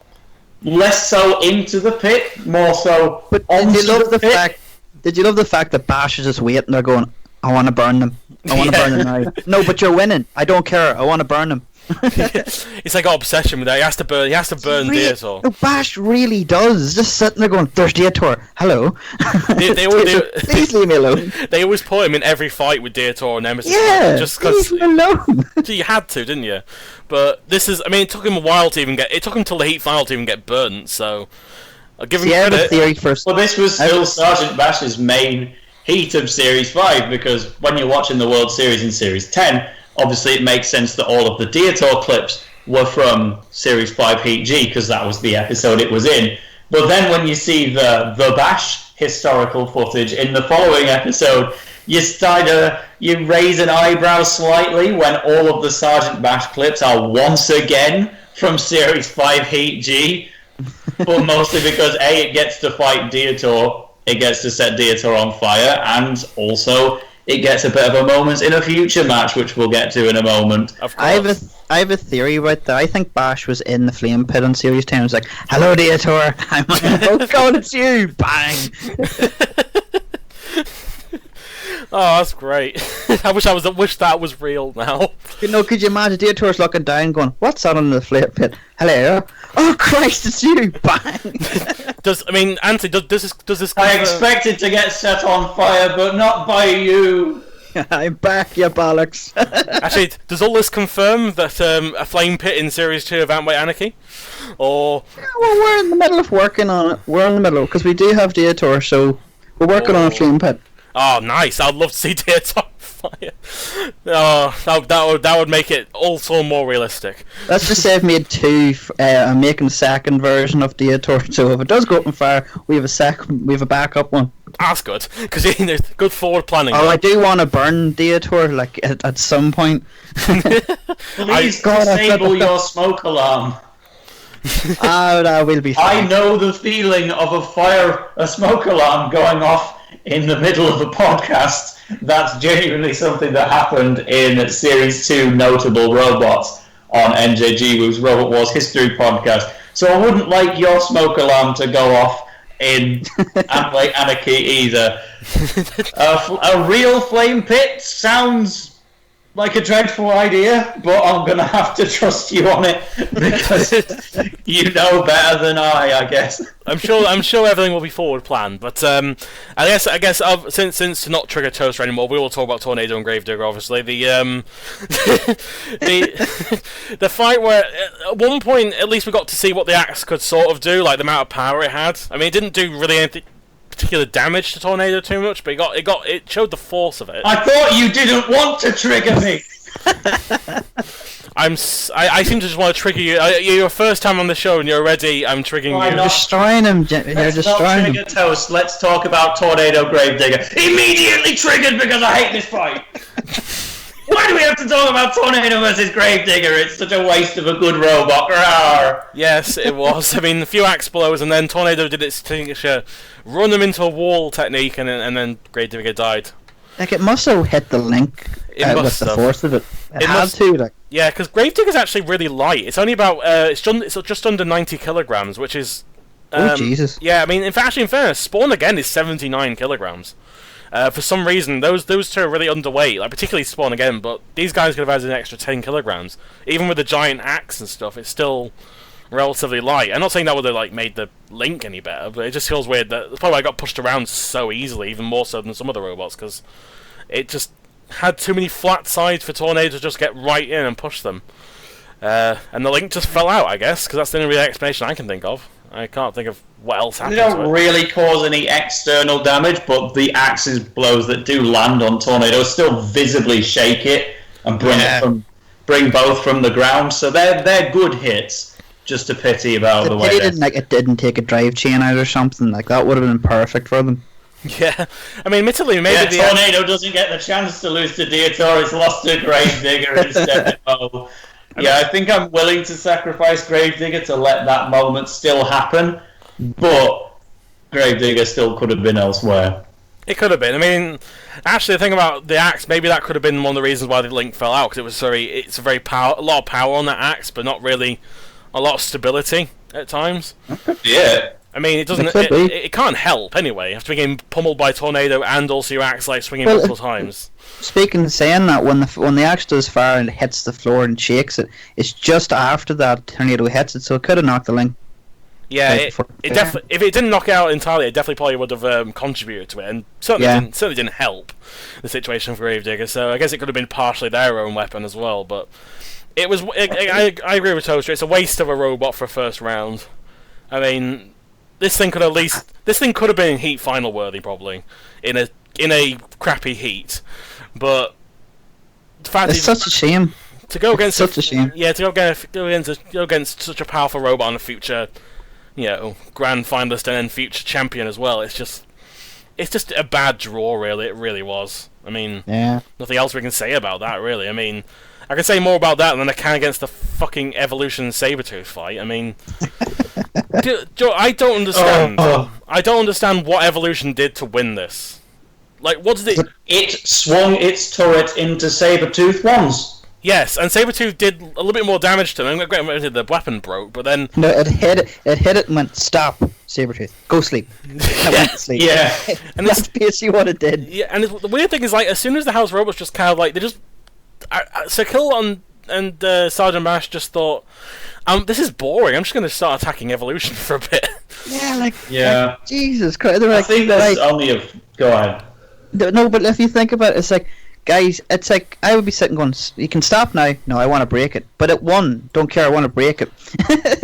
less so into the pit, more so onto the pit. Did you love the fact that Bash is just waiting there going, I want to burn them. I want to burn them now. No, but you're winning. I don't care. I want to burn them. It's like an obsession with that. He has to burn Diotor. No, Bash really does. Just sitting there going, there's Diotor. Hello. Please leave me alone. They always put him in every fight with Diotor and Nemesis. Yeah, just because leave me alone. You had to, didn't you? But this is, I mean, it took him a while to even get, it took him till the heat final to even get burnt, so I'll give him credit. Theory first. Well, this was still Sergeant Bash's main heat of Series 5, because when you're watching the World Series in Series 10, obviously it makes sense that all of the Diotor clips were from Series 5 Heat G, because that was the episode it was in. But then when you see the Bash historical footage in the following episode, you raise an eyebrow slightly when all of the Sergeant Bash clips are once again from Series 5 Heat G, but mostly because A, it gets to fight Diotor, it gets to set Diotor on fire, and also it gets a bit of a moment in a future match, which we'll get to in a moment. Of course. I have a theory about that. I think Bash was in the flame pit on Series 10. It was like, hello, Diotor. I'm like, oh god, it's you. Bang. Oh, that's great. I wish that was real now. You know, could you imagine Diotor's looking down going, what's that on the flame pit? Hello? Oh Christ, it's you. Bang. Anthony, does this I expected to get set on fire, but not by you. I'm back, you bollocks. Actually, does all this confirm that a flame pit in Series 2 of Ant by Anarchy? Or... Yeah, well, we're in the middle of working on it. We're in the middle, because we do have Diotor, so we're working on a flame pit. Oh, nice. I'd love to see Diotor on fire. Oh, that would make it also more realistic. Let's just say I've made 2. I'm making a second version of Diotor, so if it does go up on fire, we have a backup one. That's good, because good forward planning. Oh, I do want to burn Diotor, like, at some point. Please disable your smoke alarm. We'll be fine. I know the feeling of a smoke alarm going off in the middle of a podcast. That's genuinely something that happened in Series 2 Notable Robots on NJG Robot Wars History podcast. So I wouldn't like your smoke alarm to go off in Anarchy either. A real flame pit sounds like a dreadful idea, but I'm gonna have to trust you on it because you know better than I guess. I'm sure everything will be forward planned, but I guess since to not trigger Toaster anymore, we will talk about Tornado and Gravedigger. Obviously, the the fight where at one point at least we got to see what the axe could sort of do, like the amount of power it had. I mean, it didn't do really anything particular damage to Tornado too much, but it showed the force of it. I thought you didn't want to trigger me. I seem to just want to trigger you. You're your first time on the show, and you're already. I'm triggering you. You're destroying him. You're destroying him. Toast. Let's talk about Tornado Gravedigger. Immediately triggered because I hate this fight. Why do we have to talk about Tornado versus Gravedigger? It's such a waste of a good robot. Rawr. Yes, it was. I mean, a few axe blows, and then Tornado did its signature run them into a wall technique, and then Gravedigger died. Like, it must have hit the link with the force of it. It had to, like. Yeah, because Gravedigger's actually really light. It's only about it's just under 90 kilograms, which is. Oh Jesus! Yeah, I mean, in fairness, Spawn Again is 79 kilograms. For some reason, those two are really underweight, like particularly Spawn Again. But these guys could have added an extra 10 kilograms. Even with the giant axe and stuff, it's still relatively light. I'm not saying that would have made the link any better, but it just feels weird that that's probably why I got pushed around so easily, even more so than some of the robots, because it just had too many flat sides for Tornado to just get right in and push them. And the link just fell out, I guess, because that's the only real explanation I can think of. I can't think of what else happened. They don't really cause any external damage, but the axe's blows that do land on Tornado still visibly shake it and bring both from the ground. So they're good hits. Just a pity about the way it didn't take a drive chain out or something. Like, that would have been perfect for them. Yeah, I mean, admittedly, maybe Tornado doesn't get the chance to lose to Diotor. It's lost to Gravedigger instead. I think I'm willing to sacrifice Gravedigger to let that moment still happen, but Gravedigger still could have been elsewhere. It could have been. I mean, actually, the thing about the axe, maybe that could have been one of the reasons why the link fell out, because it's a lot of power on that axe, but not really a lot of stability at times. Yeah. I mean, it can't help anyway. You have to be getting pummeled by Tornado and also your axe swinging multiple times. Saying that, when the axe does fire and it hits the floor and shakes it, it's just after that Tornado hits it, so it could have knocked the link. Yeah, it definitely. If it didn't knock it out entirely, it definitely probably would have contributed to it, and certainly didn't help the situation for Gravedigger. So I guess it could have been partially their own weapon as well. But it was. I agree with Toaster. It's a waste of a robot for a first round. I mean, this thing could have been heat final worthy probably in a crappy heat, but the fact it's such a shame to go against such a shame. Yeah, to go against such a powerful robot on a future, grand finalist and then future champion as well. It's just a bad draw, really. It really was. I mean, nothing else we can say about that, really. I mean, I can say more about that than I can against the fucking Evolution Sabretooth fight. I mean, I don't understand. I don't understand what Evolution did to win this. Like, what did it... It swung its turret into Sabretooth once. Yes, and Sabretooth did a little bit more damage to them. The weapon broke, but then... No, it hit it and went, "Stop, Sabretooth. Go sleep." It went to sleep. Yeah. And that's basically what it did. Yeah, and the weird thing is, as soon as the House Robots just kind of, they just... Sakil and Sergeant Mash just thought, this is boring, I'm just going to start attacking Evolution for a bit. Yeah, Jesus Christ. I think that's only a... Go ahead. No, but if you think about it, it's like guys, it's like I would be sitting going, you can stop now. No, I want to break it. But it won. Don't care. I want to break it.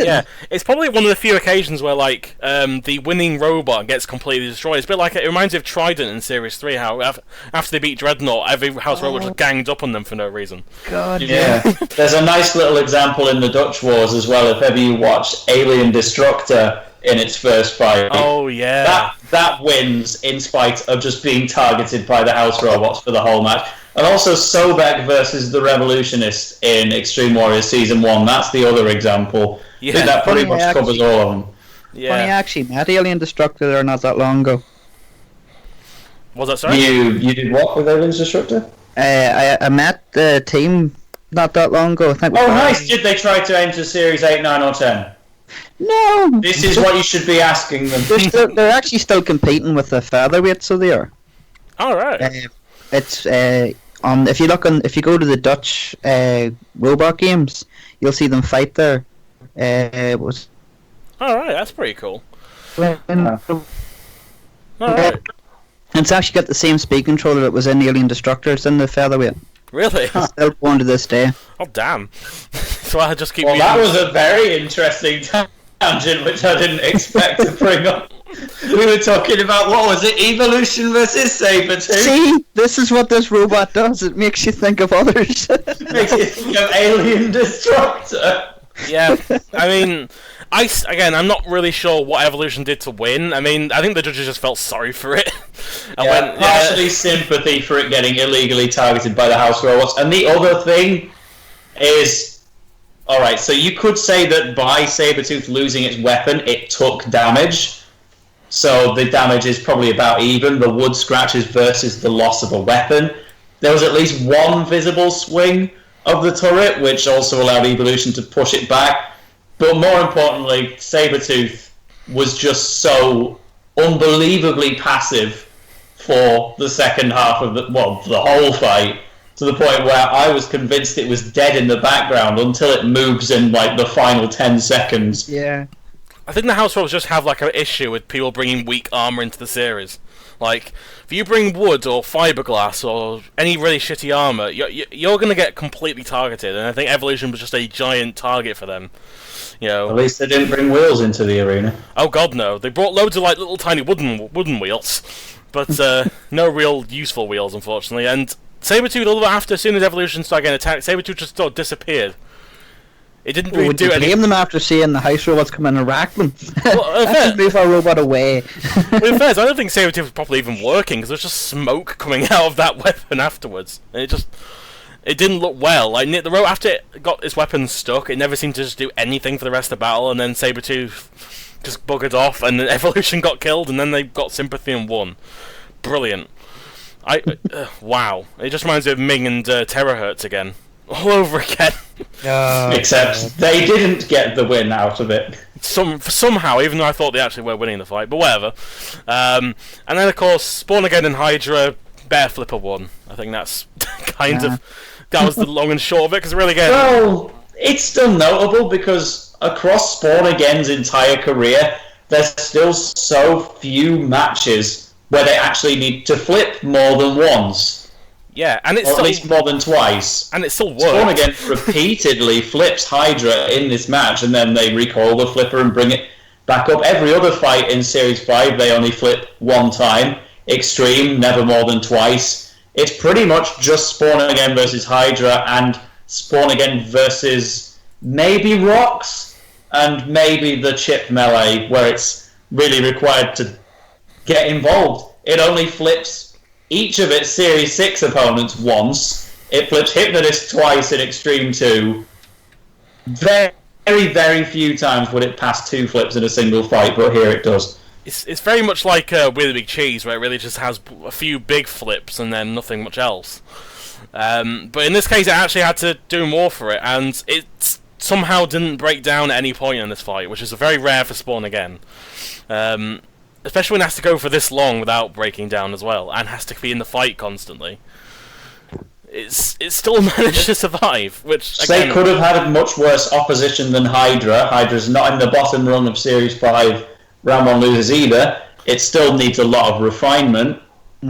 Yeah, it's probably one of the few occasions where like the winning robot gets completely destroyed. It's a bit like it reminds me of Trident in Series 3. How after they beat Dreadnought, every house robot just ganged up on them for no reason. God. Yeah. There's a nice little example in the Dutch Wars as well. If ever you watch Alien Destructor in its first fight. Oh yeah. That wins in spite of just being targeted by the house robots for the whole match. And also Sobek versus the Revolutionist in Extreme Warriors Season 1. That's the other example. Yeah. I think that pretty much covers all of them. Yeah. Funny, actually, met Alien Destructor there not that long ago. Was that sorry? You did what with Alien Destructor? I met the team not that long ago. I think. Oh, nice. Did they try to enter Series 8, 9, or 10? No. This is what you should be asking them. They're actually still competing with the featherweight, so they are. All right. It's if you go to the Dutch robot games, you'll see them fight there. It was. All right, that's pretty cool. All right. It's actually got the same speed controller that was in Alien Destructor. It's in the featherweight. Really? It's still going to this day. Oh damn! So I just keep. Well, that was a very interesting tangent, which I didn't expect to bring up. We were talking about, what was it, Evolution versus Sabretooth? See, this is what this robot does. It makes you think of others. Makes you think of Alien Destructor. Yeah, I mean, I'm not really sure what Evolution did to win. I mean, I think the judges just felt sorry for it. Partially sympathy for it getting illegally targeted by the house robots. And the other thing is, alright, so you could say that by Sabretooth losing its weapon, it took damage. So the damage is probably about even, the wood scratches versus the loss of a weapon. There was at least one visible swing of the turret, which also allowed Evolution to push it back. But more importantly, Sabretooth was just so unbelievably passive for the second half of the whole fight, to the point where I was convinced it was dead in the background until it moves in like the final 10 seconds. Yeah. I think the house robots just have like an issue with people bringing weak armor into the series. Like, if you bring wood or fiberglass or any really shitty armor, you're going to get completely targeted. And I think Evolution was just a giant target for them. You know. At least they didn't bring wheels into the arena. Oh god, no! They brought loads of like little tiny wooden wheels, but no real useful wheels, unfortunately. And Sabretooth, as soon as Evolution started getting attacked, Sabretooth just sort of disappeared. It didn't really do anything. Blame them after seeing the house robots come in and rack them. Well, Let's move our robot away. Well, in fairness, I don't think Sabretooth was properly even working, because there's just smoke coming out of that weapon afterwards. And it didn't look well. Like, after it got its weapon stuck, it never seemed to just do anything for the rest of the battle, and then Sabretooth just buggered off, and then Evolution got killed, and then they got sympathy and won. Brilliant. Wow. It just reminds me of Ming and Terahertz again. All over again. Except they didn't get the win out of it. Somehow, even though I thought they actually were winning the fight, but whatever. And then, of course, Spawn Again and Hydra, Bear Flipper won. I think that's that was the long and short of it, because really, again... Well, it's still notable because across Spawn Again's entire career, there's still so few matches where they actually need to flip more than once. Yeah, and it's or at least more than twice. And it still works. Spawn Again repeatedly flips Hydra in this match, and then they recall the flipper and bring it back up. Every other fight in Series 5, they only flip one time. Extreme, never more than twice. It's pretty much just Spawn Again versus Hydra, and Spawn Again versus maybe Rocks, and maybe the chip melee, where it's really required to get involved. It only flips each of its Series 6 opponents once. It flips Hypnotist twice in Extreme 2. Very, very few times would it pass two flips in a single fight, but here it does. It's very much like With a Big Cheese, where it really just has a few big flips and then nothing much else. But in this case, it actually had to do more for it, and it somehow didn't break down at any point in this fight, which is very rare for Spawn Again. Especially when it has to go for this long without breaking down as well, and has to be in the fight constantly. It's still managed to survive, which again... They could have had much worse opposition than Hydra. Hydra's not in the bottom rung of Series 5 round 1 losers either. It still needs a lot of refinement,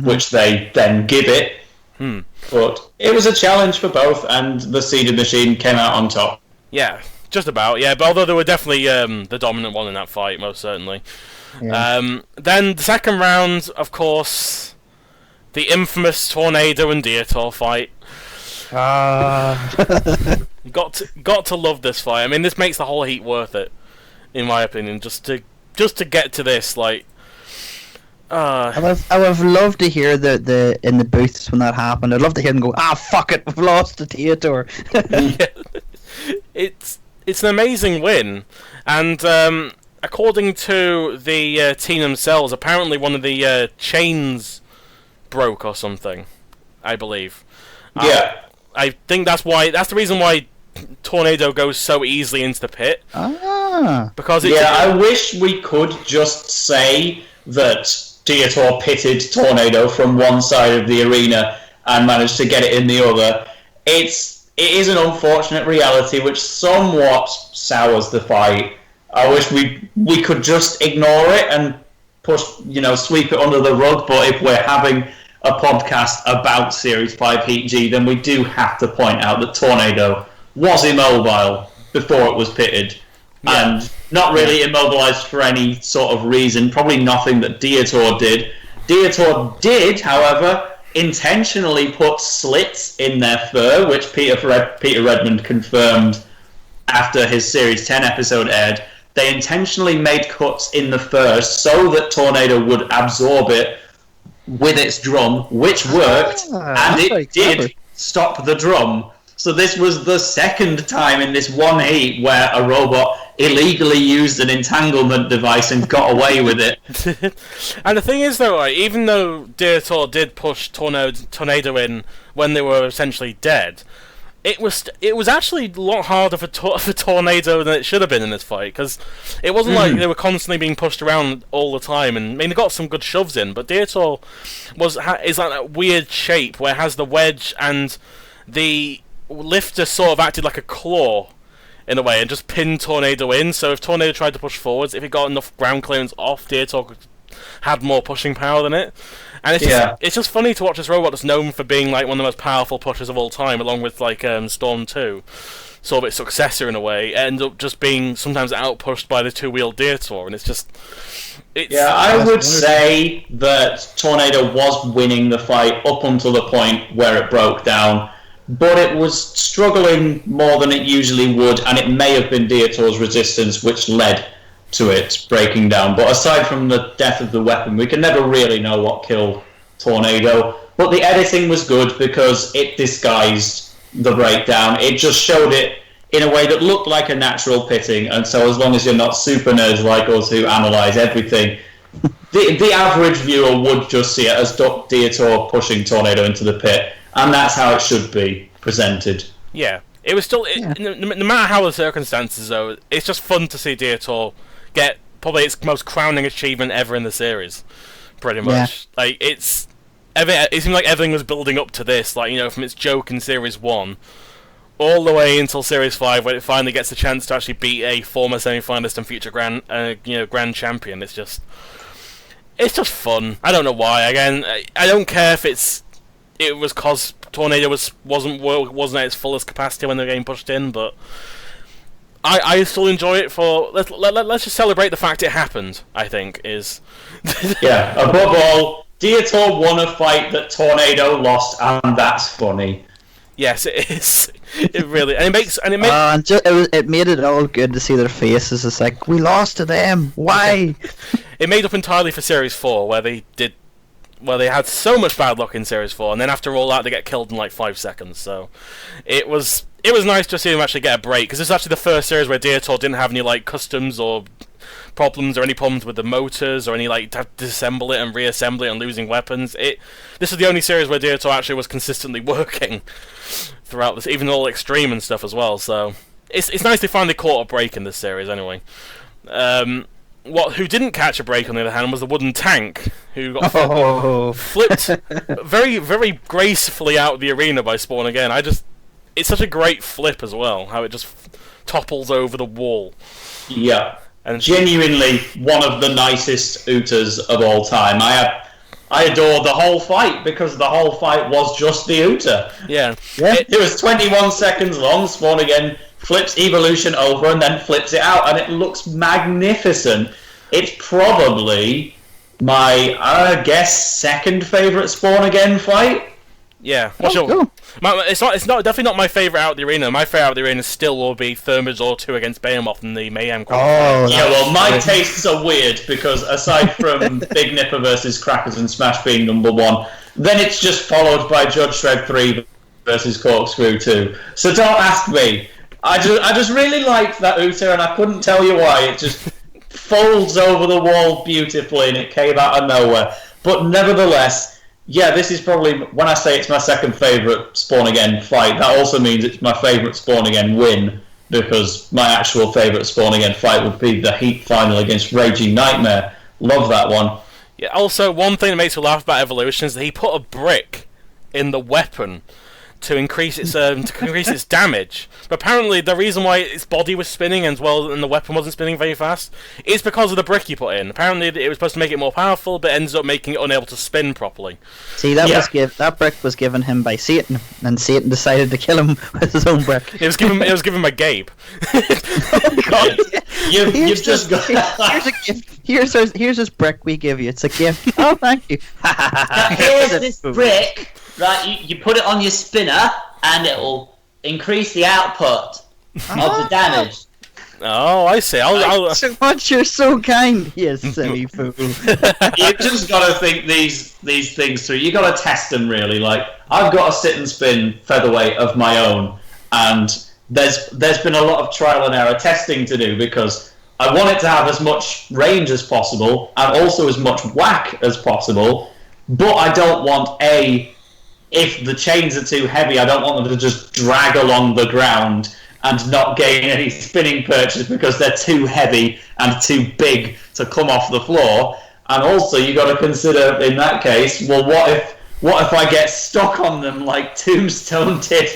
which they then give it. But it was a challenge for both, and the Seeded Machine came out on top. Yeah, just about. Yeah, but although they were definitely the dominant one in that fight, most certainly. Yeah. Then the second round, of course, the infamous Tornado and Diotor fight. Got to love this fight. I mean, this makes the whole heat worth it, in my opinion. Just to get to this, like. I would have loved to hear the in the booths when that happened. I'd love to hear them go, fuck it, we've lost to Diotor. Yeah. It's an amazing win, and according to the team themselves, apparently one of the chains broke or something, I believe. Yeah. I think that's the reason why Tornado goes so easily into the pit. Because I wish we could just say that Diotor pitted Tornado from one side of the arena and managed to get it in the other. It is an unfortunate reality which somewhat sours the fight. I wish we could just ignore it and sweep it under the rug, but if we're having a podcast about Series 5 Heat G, then we do have to point out that Tornado was immobile before it was pitted. Yeah. And not really immobilized for any sort of reason, probably nothing that Diotor did. Diotor did, however, intentionally put slits in their fur, which Peter Redmond confirmed after his Series 10 episode aired. They intentionally made cuts in the fur so that Tornado would absorb it with its drum, which worked, and it did stop the drum. So this was the second time in this one heat where a robot illegally used an entanglement device and got away with it. And the thing is, though, right, even though Diotor did push Tornado in when they were essentially dead, it was actually a lot harder for Tornado than it should have been in this fight, because it wasn't like they were constantly being pushed around all the time. And I mean, they got some good shoves in, but Diotor is like that weird shape where it has the wedge and the lifter sort of acted like a claw in a way and just pinned Tornado in. So if Tornado tried to push forwards, if it got enough ground clearance off, Diotor had more pushing power than it. And it's just funny to watch this robot that's known for being like one of the most powerful pushers of all time, along with like Storm 2, sort of its successor in a way, end up just being sometimes outpushed by the two-wheeled Diotor, and I would say that Tornado was winning the fight up until the point where it broke down, but it was struggling more than it usually would, and it may have been Diotor's resistance which led to it breaking down. But aside from the death of the weapon, we can never really know what killed Tornado. But the editing was good because it disguised the breakdown. It just showed it in a way that looked like a natural pitting, and so as long as you're not super nerds like us who analyse everything, the average viewer would just see it as Diotor pushing Tornado into the pit, and that's how it should be presented. Yeah. It was still, no matter how the circumstances, though, it's just fun to see Diotor get probably its most crowning achievement ever in the series, pretty much. Yeah. Like, it seemed like everything was building up to this, like, from its joke in Series 1, all the way until Series 5, when it finally gets a chance to actually beat a former semi-finalist and future grand champion. It's just fun. I don't know why. Again, I don't care if it was cause Tornado wasn't at its fullest capacity when they were getting pushed in, but I still enjoy it for let's just celebrate the fact it happened. I think is yeah. Above all, Diotor won a fight that Tornado lost, and that's funny. Yes, it is. It really and it made it all good to see their faces. It's like we lost to them. Why? It made up entirely for Series 4, where they had so much bad luck in Series 4, and then after all that, they get killed in like 5 seconds. So it was nice to see them actually get a break, because this is actually the first series where Diotor didn't have any like customs or problems or any problems with the motors or any like have to disassemble it and reassemble it and losing weapons. This is the only series where Diotor actually was consistently working throughout this, even all extreme and stuff as well. So it's nice they finally caught a break in this series anyway. Who didn't catch a break, on the other hand, was the wooden tank, who got flipped very, very gracefully out of the arena by Spawn again. It's such a great flip as well, how it just topples over the wall. Yeah. And genuinely one of the nicest Utas of all time. I I adored the whole fight because the whole fight was just the Uta. Yeah. It was 21 seconds long. Spawn again flips Evolution over and then flips it out, and it looks magnificent. It's probably my, I guess, second favourite Spawn again fight. Yeah. What's your... cool. It's definitely not my favourite out of the arena. My favourite out of the arena still will be Thermidor 2 against Behemoth in the Mayhem qualifier. Oh, Yeah, well, my tastes are weird because aside from Big Nipper versus Crackers and Smash being number 1, then it's just followed by Judge Shred 3 versus Corkscrew 2. So don't ask me. I just really liked that Uta, and I couldn't tell you why. It just folds over the wall beautifully, and it came out of nowhere. But nevertheless, yeah, this is probably, when I say it's my second favourite Spawn Again fight, that also means it's my favourite Spawn Again win, because my actual favourite Spawn Again fight would be the Heat final against Raging Nightmare. Love that one. Yeah. Also, one thing that makes me laugh about Evolution is that he put a brick in the weapon to increase its damage. But apparently, the reason why its body was spinning and the weapon wasn't spinning very fast is because of the brick he put in. Apparently, it was supposed to make it more powerful, but ends up making it unable to spin properly. See, that brick was given him by Satan, and Satan decided to kill him with his own brick. It was given by Gabe. God. You've just got... Here's a gift. Here's this brick we give you. It's a gift. Oh, thank you. Here's this brick. Right, you put it on your spinner, and it'll increase the output of the damage. Oh, I see. I'll... So much, you're so kind. You silly fool. You've just got to think these things through. You've got to test them, really. Like, I've got a sit and spin featherweight of my own, and there's been a lot of trial and error testing to do, because I want it to have as much range as possible, and also as much whack as possible, but I don't want if the chains are too heavy, I don't want them to just drag along the ground and not gain any spinning purchase because they're too heavy and too big to come off the floor. And also, you got to consider in that case, well, what if I get stuck on them like Tombstone did?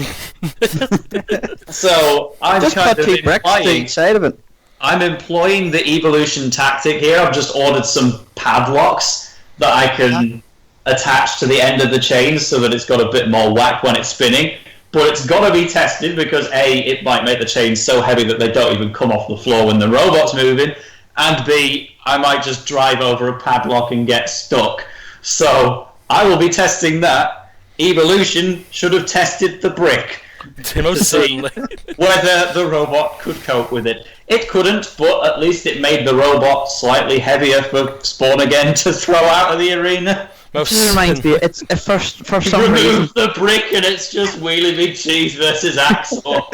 So I'm just kind put two bricks to each side of it. I'm employing the evolution tactic here. I've just ordered some padlocks that I can attach to the end of the chain so that it's got a bit more whack when it's spinning. But it's got to be tested because A, it might make the chains so heavy that they don't even come off the floor when the robot's moving, and B, I might just drive over a padlock and get stuck. So I will be testing that. Evolution should have tested the brick to see whether the robot could cope with it. It couldn't, but at least it made the robot slightly heavier for Spawn Again to throw out of the arena. It reminds me, it's for some reason. Remove the brick and it's just Wheelie Big Cheese versus Axel.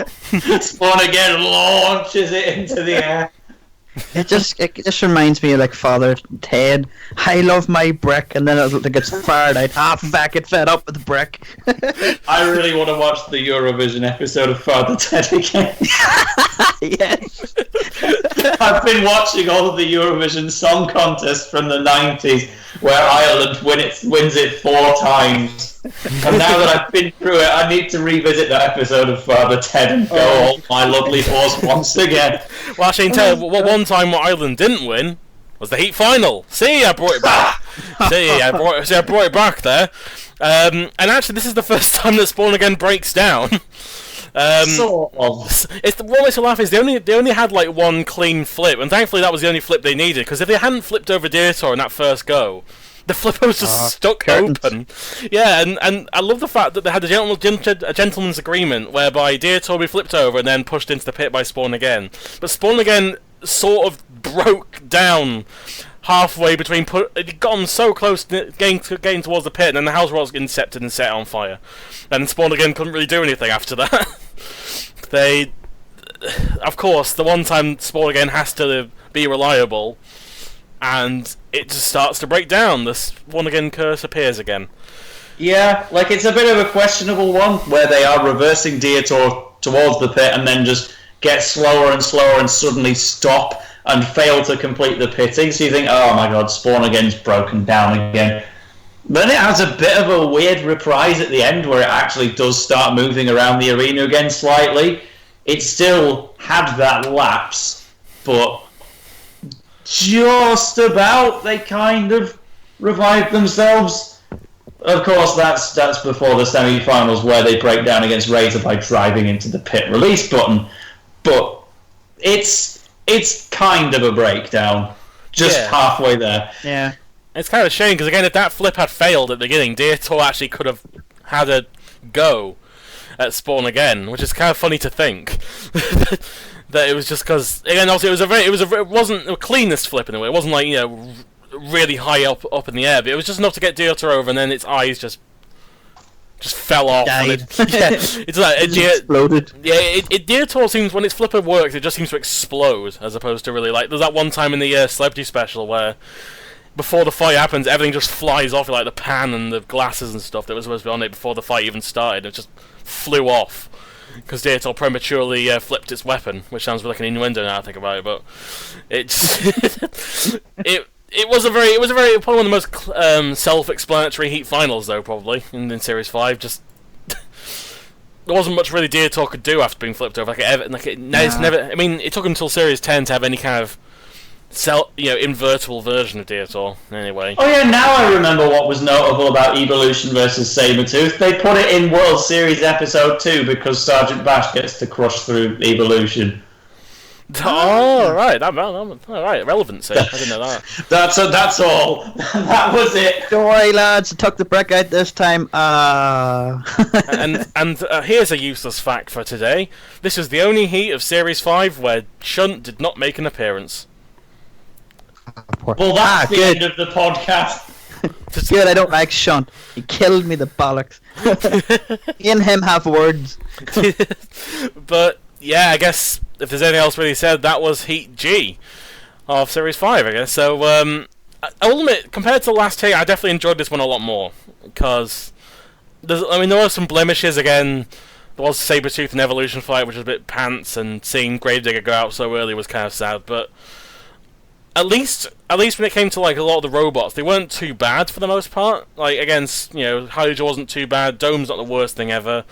Spawn Again launches it into the air. It just reminds me of like Father Ted. I love my brick, and then it gets fired out. Back it fed up with the brick. I really want to watch the Eurovision episode of Father Ted again. Yes. I've been watching all of the Eurovision Song Contest from the 90s, where Ireland wins it 4 times. And now that I've been through it, I need to revisit that episode of Father Ted and go all my lovely horse once again. Well, actually, tell you, one time what Ireland didn't win was the Heat final. See, I brought it back. I brought it back there. And actually, this is the first time that Spawn Again breaks down. Sort of. What makes me laugh is they only had like one clean flip, and thankfully that was the only flip they needed, because if they hadn't flipped over Diotor in that first go, the flipper was just stuck open. Yeah, and I love the fact that they had a gentleman's agreement whereby Diotor would be flipped over and then pushed into the pit by Spawn Again. But Spawn Again sort of broke down halfway between it gotten so close to getting towards the pit, and then the house was incepted and set on fire. And Spawn Again couldn't really do anything after that. Of course, the one time Spawn Again has to be reliable, and it just starts to break down. The Spawn Again curse appears again. Yeah, like it's a bit of a questionable one where they are reversing Diotor towards the pit and then just get slower and slower and suddenly stop and fail to complete the pitting. So you think, oh my god, Spawn Again's broken down again. Then it has a bit of a weird reprise at the end where it actually does start moving around the arena again slightly. It still had that lapse, but just about they kind of revive themselves. Of course, that's before the semi-finals where they break down against Razor by driving into the pit release button. But it's kind of a breakdown, just halfway there. Yeah. It's kind of a shame, because again, if that flip had failed at the beginning, Diotor actually could have had a go at Spawn again, which is kind of funny to think. That it was just because, again, also it wasn't a cleanest flip in a way. It wasn't like, really high up in the air, but it was just enough to get Diotor over, and then its eyes just fell off. Died. It's like it exploded. Yeah, Diotor seems, when its flipper works, it just seems to explode, as opposed to really, like, there's that one time in the Celebrity Special where before the fight happens, everything just flies off, like the pan and the glasses and stuff that was supposed to be on it before the fight even started. It just flew off because Diotor prematurely flipped its weapon, which sounds like an innuendo now I think about it, but it's it was probably one of the most self-explanatory Heat finals though, probably in Series 5. Just there wasn't much really Diotor could do after being flipped over. It's never. I mean, it took him until Series 10 to have any kind of invertible version of Diotor, anyway. Oh yeah, now I remember what was notable about Evolution versus Sabretooth. They put it in World Series Episode 2 because Sergeant Bash gets to crush through Evolution. Oh, right, alright, relevancy. I didn't know that. That's all. That was it. Don't worry, lads, I took the brick out this time. And here's a useless fact for today. This is the only Heat of Series 5 where Shunt did not make an appearance. Well, that's the end of the podcast. It's good, I don't like Shunt. He killed me, the bollocks. Me and him have words. But, yeah, I guess if there's anything else really said, that was Heat G of Series 5, I guess. So, I'll admit, compared to the last Heat, I definitely enjoyed this one a lot more. Because, there were some blemishes, again. There was Sabretooth and Evolution fight, which was a bit pants, and seeing Gravedigger go out so early was kind of sad, but at least when it came to like a lot of the robots, they weren't too bad for the most part. Like against, Hydra wasn't too bad. Dome's not the worst thing ever.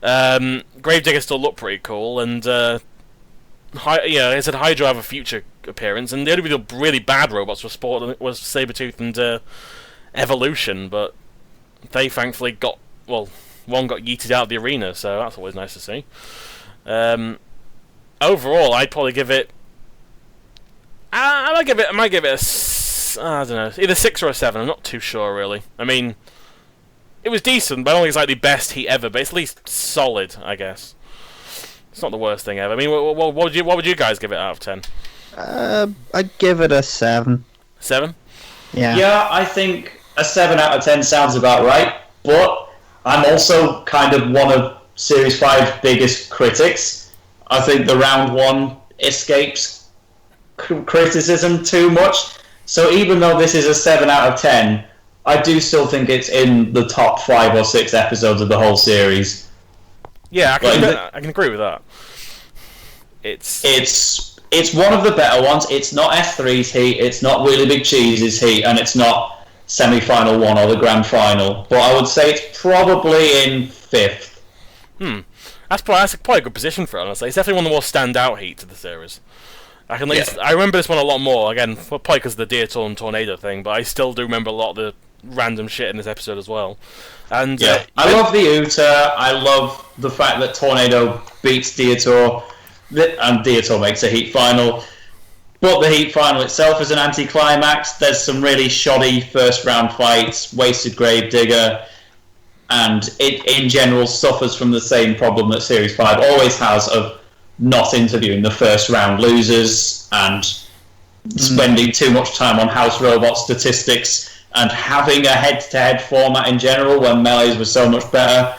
Gravedigger still looked pretty cool, and I said Hydra have a future appearance, and the only really bad robots was Sabretooth and Evolution, but they thankfully one got yeeted out of the arena, so that's always nice to see. Overall, I'd probably give it. I might give it I don't know, either 6 or a 7. I'm not too sure, really. I mean, it was decent, but I don't think it's like the best Heat ever, but it's at least solid, I guess. It's not the worst thing ever. I mean, what would you guys give it out of 10? I'd give it a 7. 7? Yeah. Yeah, I think a 7 out of 10 sounds about right, but I'm also kind of one of Series 5's biggest critics. I think the round 1 escapes criticism too much, so even though this is a 7 out of 10, I do still think it's in the top 5 or 6 episodes of the whole series. Yeah, I can agree with that. It's one of the better ones. It's not S3's Heat, it's not Really Big Cheese's Heat, and it's not semi-final 1 or the grand final, but I would say it's probably in 5th. That's probably a good position for it, honestly. It's definitely one of the more standout Heats of the series. I remember this one a lot more, again, probably because of the Diotor and Tornado thing, but I still do remember a lot of the random shit in this episode as well. And I love the Uta, I love the fact that Tornado beats Diotor, and Diotor makes a Heat final, but the Heat final itself is an anticlimax. There's some really shoddy first round fights, wasted Gravedigger, and it in general suffers from the same problem that Series 5 always has of not interviewing the first round losers and spending too much time on house robot statistics and having a head-to-head format in general when Melee's was so much better.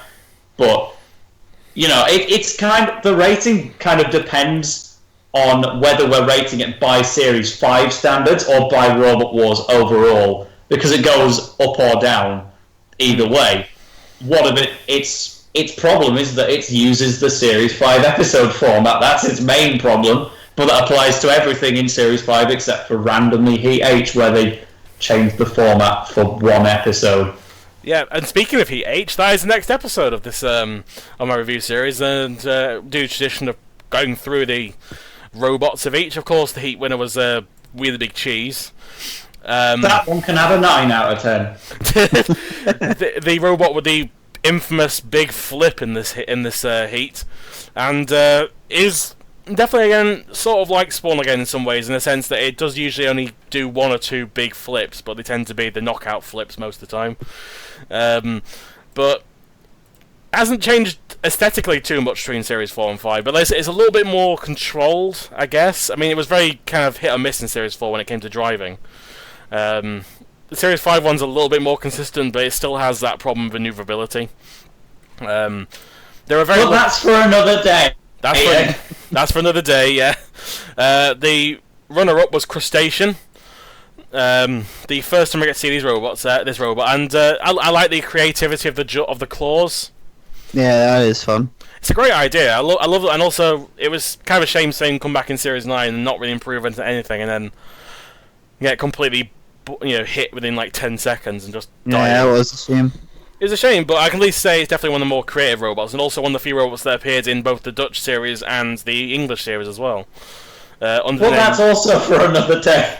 But it's kind of, the rating kind of depends on whether we're rating it by Series 5 standards or by Robot Wars overall, because it goes up or down either way. Its problem is that it uses the Series 5 episode format. That's its main problem, but that applies to everything in Series 5 except for randomly Heat H, where they changed the format for one episode. Yeah, and speaking of Heat H, that is the next episode of this on my review series, and do tradition of going through the robots of each. Of course, the Heat winner was Really Big Cheese. That one can have a 9 out of 10. The robot with the infamous big flip in this heat, and is definitely again sort of like Spawn again in some ways, in the sense that it does usually only do one or two big flips, but they tend to be the knockout flips most of the time. But hasn't changed aesthetically too much between Series 4 and 5, but it's a little bit more controlled, I guess. I mean, it was very kind of hit or miss in Series 4 when it came to driving. The Series 5 one's a little bit more consistent, but it still has that problem of maneuverability. There are very. Well, that's for another day. That's for another day. Yeah. The runner-up was Crustacean. The first time I get to see these robots, this robot, and I like the creativity of the claws. Yeah, that is fun. It's a great idea. I love it, and also it was kind of a shame seeing come back in Series 9 and not really improve into anything, and then get completely hit within like 10 seconds and just die. Yeah, that was a shame. It was a shame, but I can at least say it's definitely one of the more creative robots, and also one of the few robots that appeared in both the Dutch series and the English series as well. That's also for another day.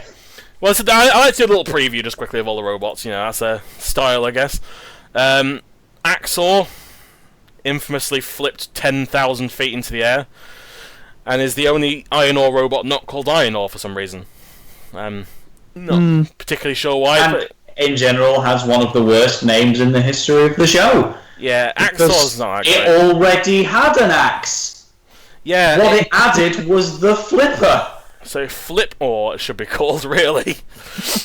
Well, I like to do a little preview just quickly of all the robots. That's a style, I guess. Axor infamously flipped 10,000 feet into the air, and is the only iron ore robot not called iron ore for some reason. Not particularly sure why, but in general has one of the worst names in the history of the show. Yeah, Axor's not that it great. already had an axe. Yeah. What it added was the flipper. So flip ore it should be called, really.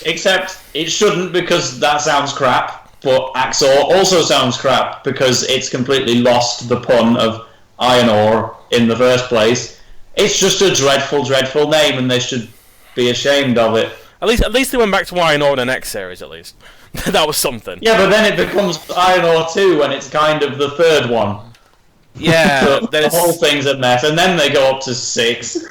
Except it shouldn't, because that sounds crap, but Axor also sounds crap because it's completely lost the pun of iron ore in the first place. It's just a dreadful, dreadful name, and they should be ashamed of it. At least they went back to Iron Ore in the next series, at least. That was something. Yeah, but then it becomes Iron Ore 2, and it's kind of the third one. Yeah. So the whole thing's a mess, and then they go up to 6.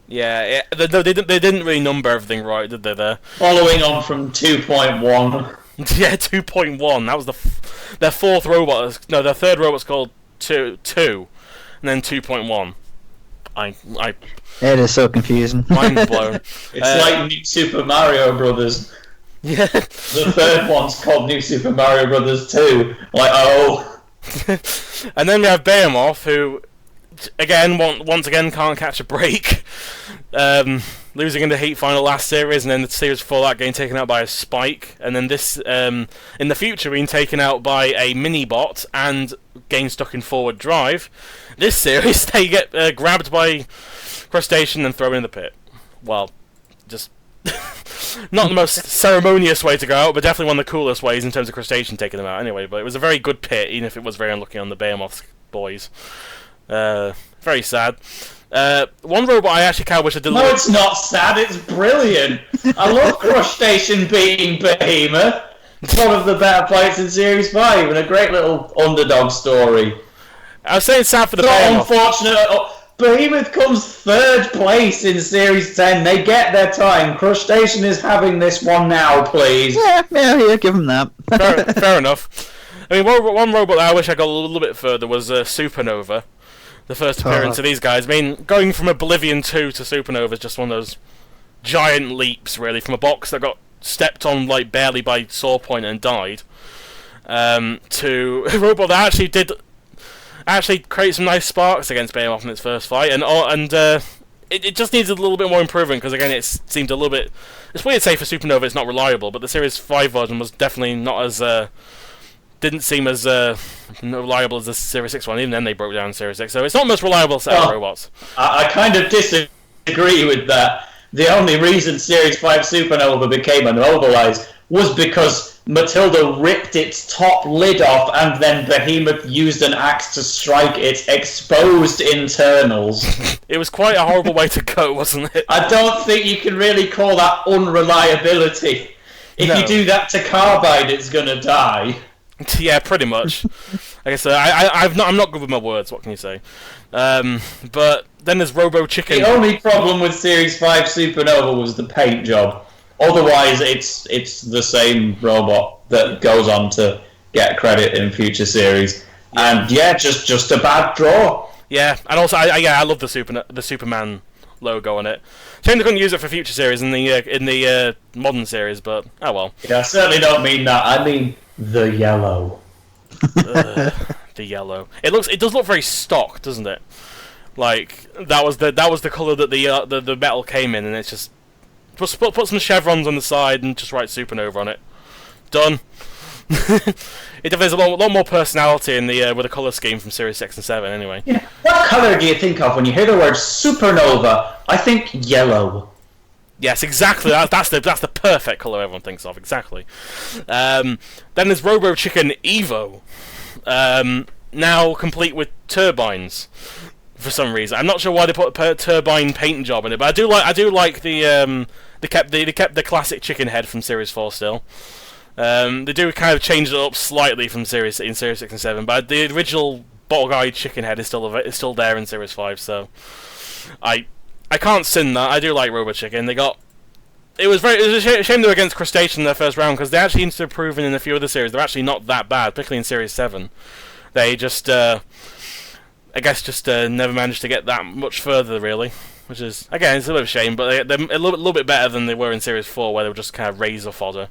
Yeah, they didn't really number everything right, did they, there? Following on from 2.1. Yeah, 2.1. That was their fourth robot. No, their third robot's called 2, and then 2.1. It is so confusing. Mind blown. It's like New Super Mario Brothers. Yeah. The third one's called New Super Mario Brothers 2. Like, oh. And then we have Behemoth, who, again, once again, can't catch a break. Losing in the Heat final last series, and then the series before that getting taken out by a Spike, and then this, in the future, being taken out by a mini-bot and getting stuck in forward drive. This series, they get grabbed by Crustacean and thrown in the pit. Well, just not the most ceremonious way to go out, but definitely one of the coolest ways in terms of Crustacean taking them out anyway. But it was a very good pit, even if it was very unlucky on the Behemoth boys. Very sad. One robot I actually kind of wish I did. No, it's not sad, it's brilliant. I love Crustacean beating Behemoth. It's one of the better fights in Series 5, and a great little underdog story. I was saying sad for the so Behemoth. Unfortunate. Behemoth comes 3rd place in Series 10. They get their time. Crustacean is having this one now, please. Yeah, give him that. Fair enough. I mean, one robot that I wish I got a little bit further was Supernova. The first appearance of these guys. I mean, going from Oblivion 2 to Supernova is just one of those giant leaps, really, from a box that got stepped on like barely by Sawpoint and died, to a robot that actually create some nice sparks against Behemoth in its first fight, and it just needs a little bit more improvement, because again it seemed a little bit. It's weird to say for Supernova it's not reliable, but the Series 5 version was definitely not as didn't seem as reliable as the Series 6 one. Even then they broke down Series 6, so it's not the most reliable set of robots. I kind of disagree with that. The only reason Series 5 Supernova became immobilized was because Matilda ripped its top lid off, and then Behemoth used an axe to strike its exposed internals. It was quite a horrible way to go, wasn't it? I don't think you can really call that unreliability. If you do that to Carbide, it's gonna die. Yeah, pretty much. Like I said, I'm not good with my words. What can you say? But then there's Robo Chicken. The only problem with Series 5 Supernova was the paint job. Otherwise, it's the same robot that goes on to get credit in future series. Yeah. And yeah, just a bad draw. Yeah, and also I love the Superman logo on it. Shame they couldn't use it for future series in the modern series, but oh well. Yeah, I certainly don't mean that. I mean the yellow. The yellow. It does look very stock, doesn't it? Like that was the colour that the metal came in, and it's just put some chevrons on the side and just write Supernova on it. Done. There's a lot more personality in the with the colour scheme from Series 6 and 7 anyway. Yeah. What colour do you think of when you hear the word Supernova? I think yellow. Yes, exactly. That's the perfect colour everyone thinks of. Exactly. Then there's Robo Chicken Evo, now complete with turbines. For some reason, I'm not sure why they put a turbine paint job in it, but I do like they kept the classic chicken head from Series 4 still. They do kind of change it up slightly from Series 6 and 7, but the original bottle-eyed chicken head is still there in Series 5. So I can't sin that. I do like Robo Chicken. It was a shame they were against Crustacean in their first round, because they actually seem to have proven in a few other series they're actually not that bad, particularly in Series 7. They just I guess just never managed to get that much further, really. Which is, again, it's a bit of a shame, but they're a little bit better than they were in Series 4, where they were just kind of Razor fodder.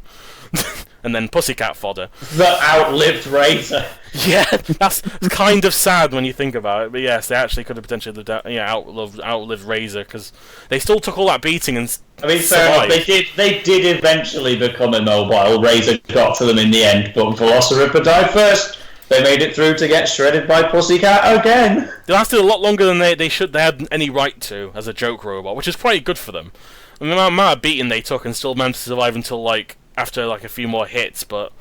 And then Pussycat fodder. The outlived Razor. Yeah, that's kind of sad when you think about it, but yes, they actually could have potentially outlived Razor, because they still took all that beating and fair enough, they did eventually become immobile. Razor got to them in the end, but Velociraptor died first. They made it through to get shredded by Pussycat again. They lasted a lot longer than they had any right to as a joke robot, which is quite good for them. I mean, the amount of beating they took and still managed to survive until after a few more hits, but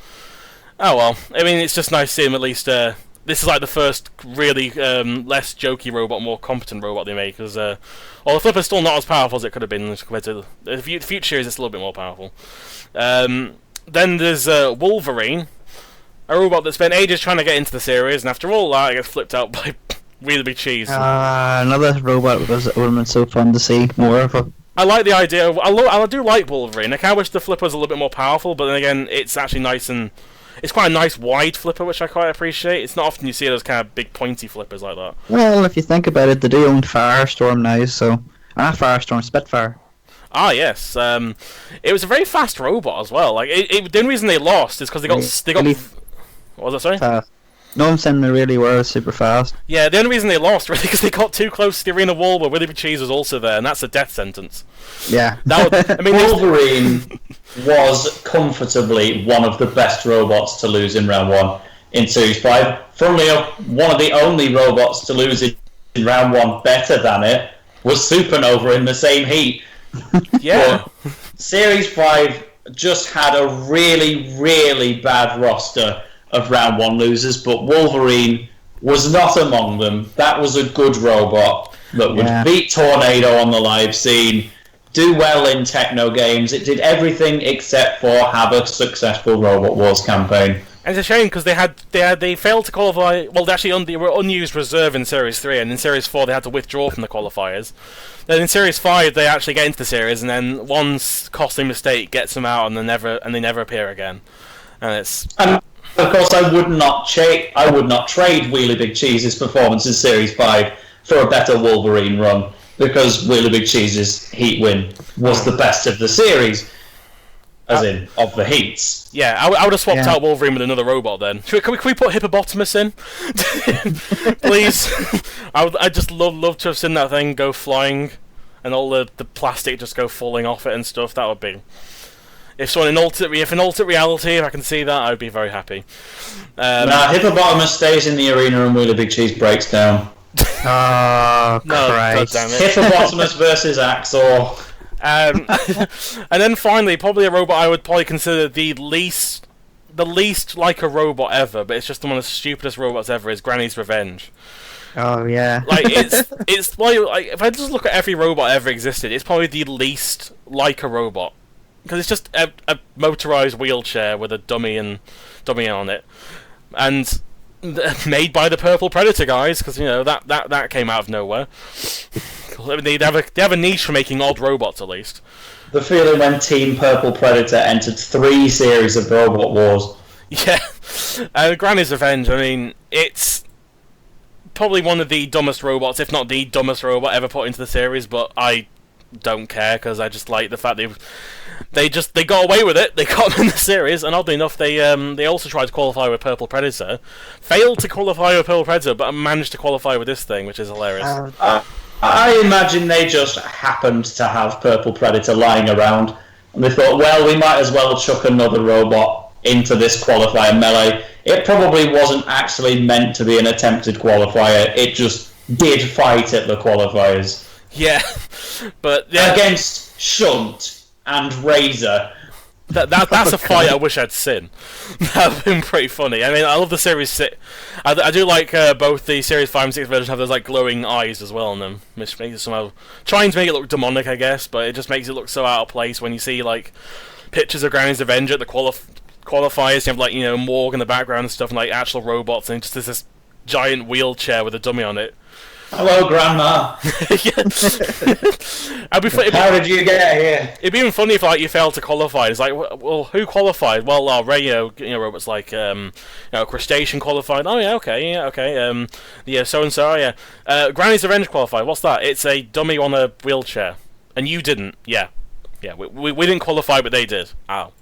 oh well. I mean, it's just nice to see them at least. This is like the first really less jokey robot, more competent robot they make. Because the Flipper's still not as powerful as it could have been compared to the future series. It's a little bit more powerful. Then there's Wolverine. A robot that spent ages trying to get into the series, and after all that, it gets flipped out by really big cheese. Another robot would have been so fun to see more of. I like the idea. I do like Wolverine. I kind of wish the flipper was a little bit more powerful, but then again, it's actually nice and it's quite a nice wide flipper, which I quite appreciate. It's not often you see those kind of big pointy flippers like that. Well, if you think about it, they do own Firestorm now, so Firestorm, Spitfire. Ah, yes. It was a very fast robot as well. Like the only reason they lost is because they got. What was that, sorry? Fast. No, I'm saying they really were super fast. Yeah, the only reason they lost, really, because they got too close to the arena wall where Willie B. Cheese was also there, and that's a death sentence. Yeah. Wolverine was comfortably one of the best robots to lose in round 1 in Series 5. Funnily enough, one of the only robots to lose in round 1 better than it was Supernova in the same heat. Yeah. But Series 5 just had a really, really bad roster of round 1 losers, but Wolverine was not among them. That was a good robot that would beat Tornado on the live scene, do well in techno games. It did everything except for have a successful Robot Wars campaign. And it's a shame because they failed to qualify. Well, they were unused reserve in Series 3, and in Series 4 they had to withdraw from the qualifiers. Then in Series 5 they actually get into the series, and then one costly mistake gets them out, and they never appear again. And of course, I would not trade Wheelie Big Cheese's performance in Series 5 for a better Wolverine run, because Wheelie Big Cheese's heat win was the best of the series, as in, of the heats. Yeah, I would have swapped out Wolverine with another robot then. Can we put Hippopotamus in? Please? I'd just love to have seen that thing go flying, and all the plastic just go falling off it and stuff. That would be... If in alternate reality, if I can see that, I would be very happy. Hippopotamus stays in the arena and Wheelie Big Cheese breaks down. Oh, no, Christ. God damn it. Hippopotamus versus Axor. And then finally, probably a robot I would probably consider the least like a robot ever, but it's just one of the stupidest robots ever, is Granny's Revenge. Oh, yeah. Like, it's like, if I just look at every robot ever existed, it's probably the least like a robot. Because it's just a motorized wheelchair with a dummy on it, and made by the Purple Predator guys, because that came out of nowhere. They have a niche for making odd robots, at least. The feeling when Team Purple Predator entered 3 series of Robot Wars. Yeah, Granny's Revenge. I mean, it's probably one of the dumbest robots, if not the dumbest robot ever put into the series, but I don't care because I just like the fact they got away with it. They got them in the series, and oddly enough, they also tried to qualify with Purple Predator, failed to qualify with Purple Predator, but managed to qualify with this thing, which is hilarious. I imagine they just happened to have Purple Predator lying around, and they thought, well, we might as well chuck another robot into this qualifier melee. It probably wasn't actually meant to be an attempted qualifier. It just did fight at the qualifiers. Yeah, but yeah. Against Shunt and Razor. That's a fight I wish I'd seen. That'd been pretty funny. I mean, I love the Series 6. I do like both the Series 5 and 6 versions have those like glowing eyes as well on them. Which makes it somehow trying to make it look demonic, I guess, but it just makes it look so out of place when you see like pictures of Ground's Avenger at the qualifiers. You have like Morg in the background and stuff, and like actual robots, and just there's this giant wheelchair with a dummy on it. Hello, Grandma. How did you get here? It'd be even funny if like you failed to qualify. It's like, well, who qualified? Well, radio, robots like Crustacean qualified. Oh yeah, okay. Yeah, so and so. Yeah, Granny's Revenge qualified. What's that? It's a dummy on a wheelchair, and you didn't. Yeah. We didn't qualify, but they did. Oh,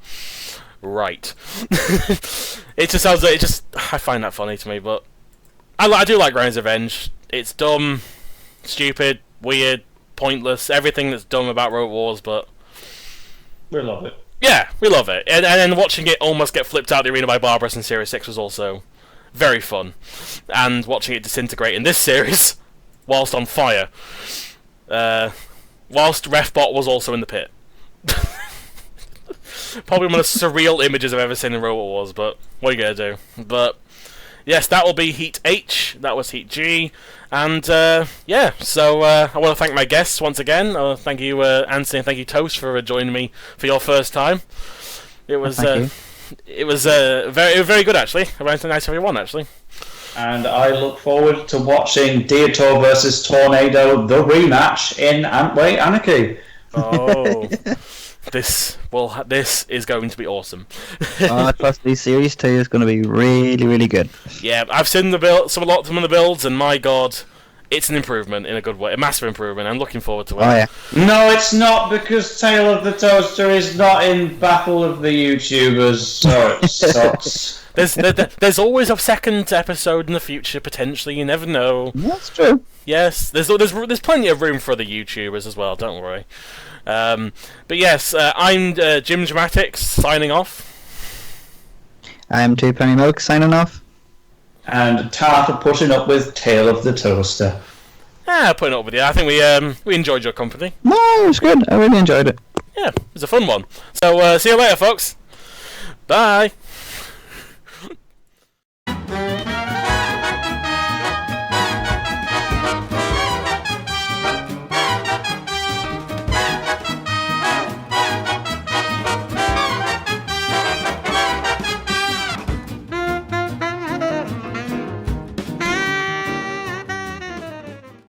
right. It just sounds like I find that funny to me, but I do like Granny's Revenge. It's dumb, stupid, weird, pointless, everything that's dumb about Robot Wars, but we love it. Yeah, we love it. And then watching it almost get flipped out the arena by Barbarous in Series 6 was also very fun. And watching it disintegrate in this series, whilst on fire, whilst Refbot was also in the pit. Probably one of the surreal images I've ever seen in Robot Wars, but what are you going to do? But yes, that will be Heat H, that was Heat G, and yeah, so I want to thank my guests once again. Thank you, Anthony, and thank you, Toast, for joining me for your first time. It was very good, actually. Around to nice everyone, actually. And I look forward to watching Diotor versus Tornado, the rematch in Antway Anarchy. Oh. This is going to be awesome. I trust the Series 2 is going to be really, really good. Yeah, I've seen some of the builds, and my god, it's an improvement in a good way, a massive improvement. I'm looking forward to it. Oh yeah. No, it's not, because Tale of the Toaster is not in Battle of the YouTubers, so it sucks. There's always a second episode in the future, potentially. You never know. That's true. Yes, there's plenty of room for the YouTubers as well. Don't worry. But yes, I'm Jimjamatic signing off. I'm Two Penny Milk signing off. And Tartar putting up with Tale of the Toaster. Putting up with you. I think we enjoyed your company. No, it was good. I really enjoyed it. Yeah, it was a fun one. So see you later, folks. Bye.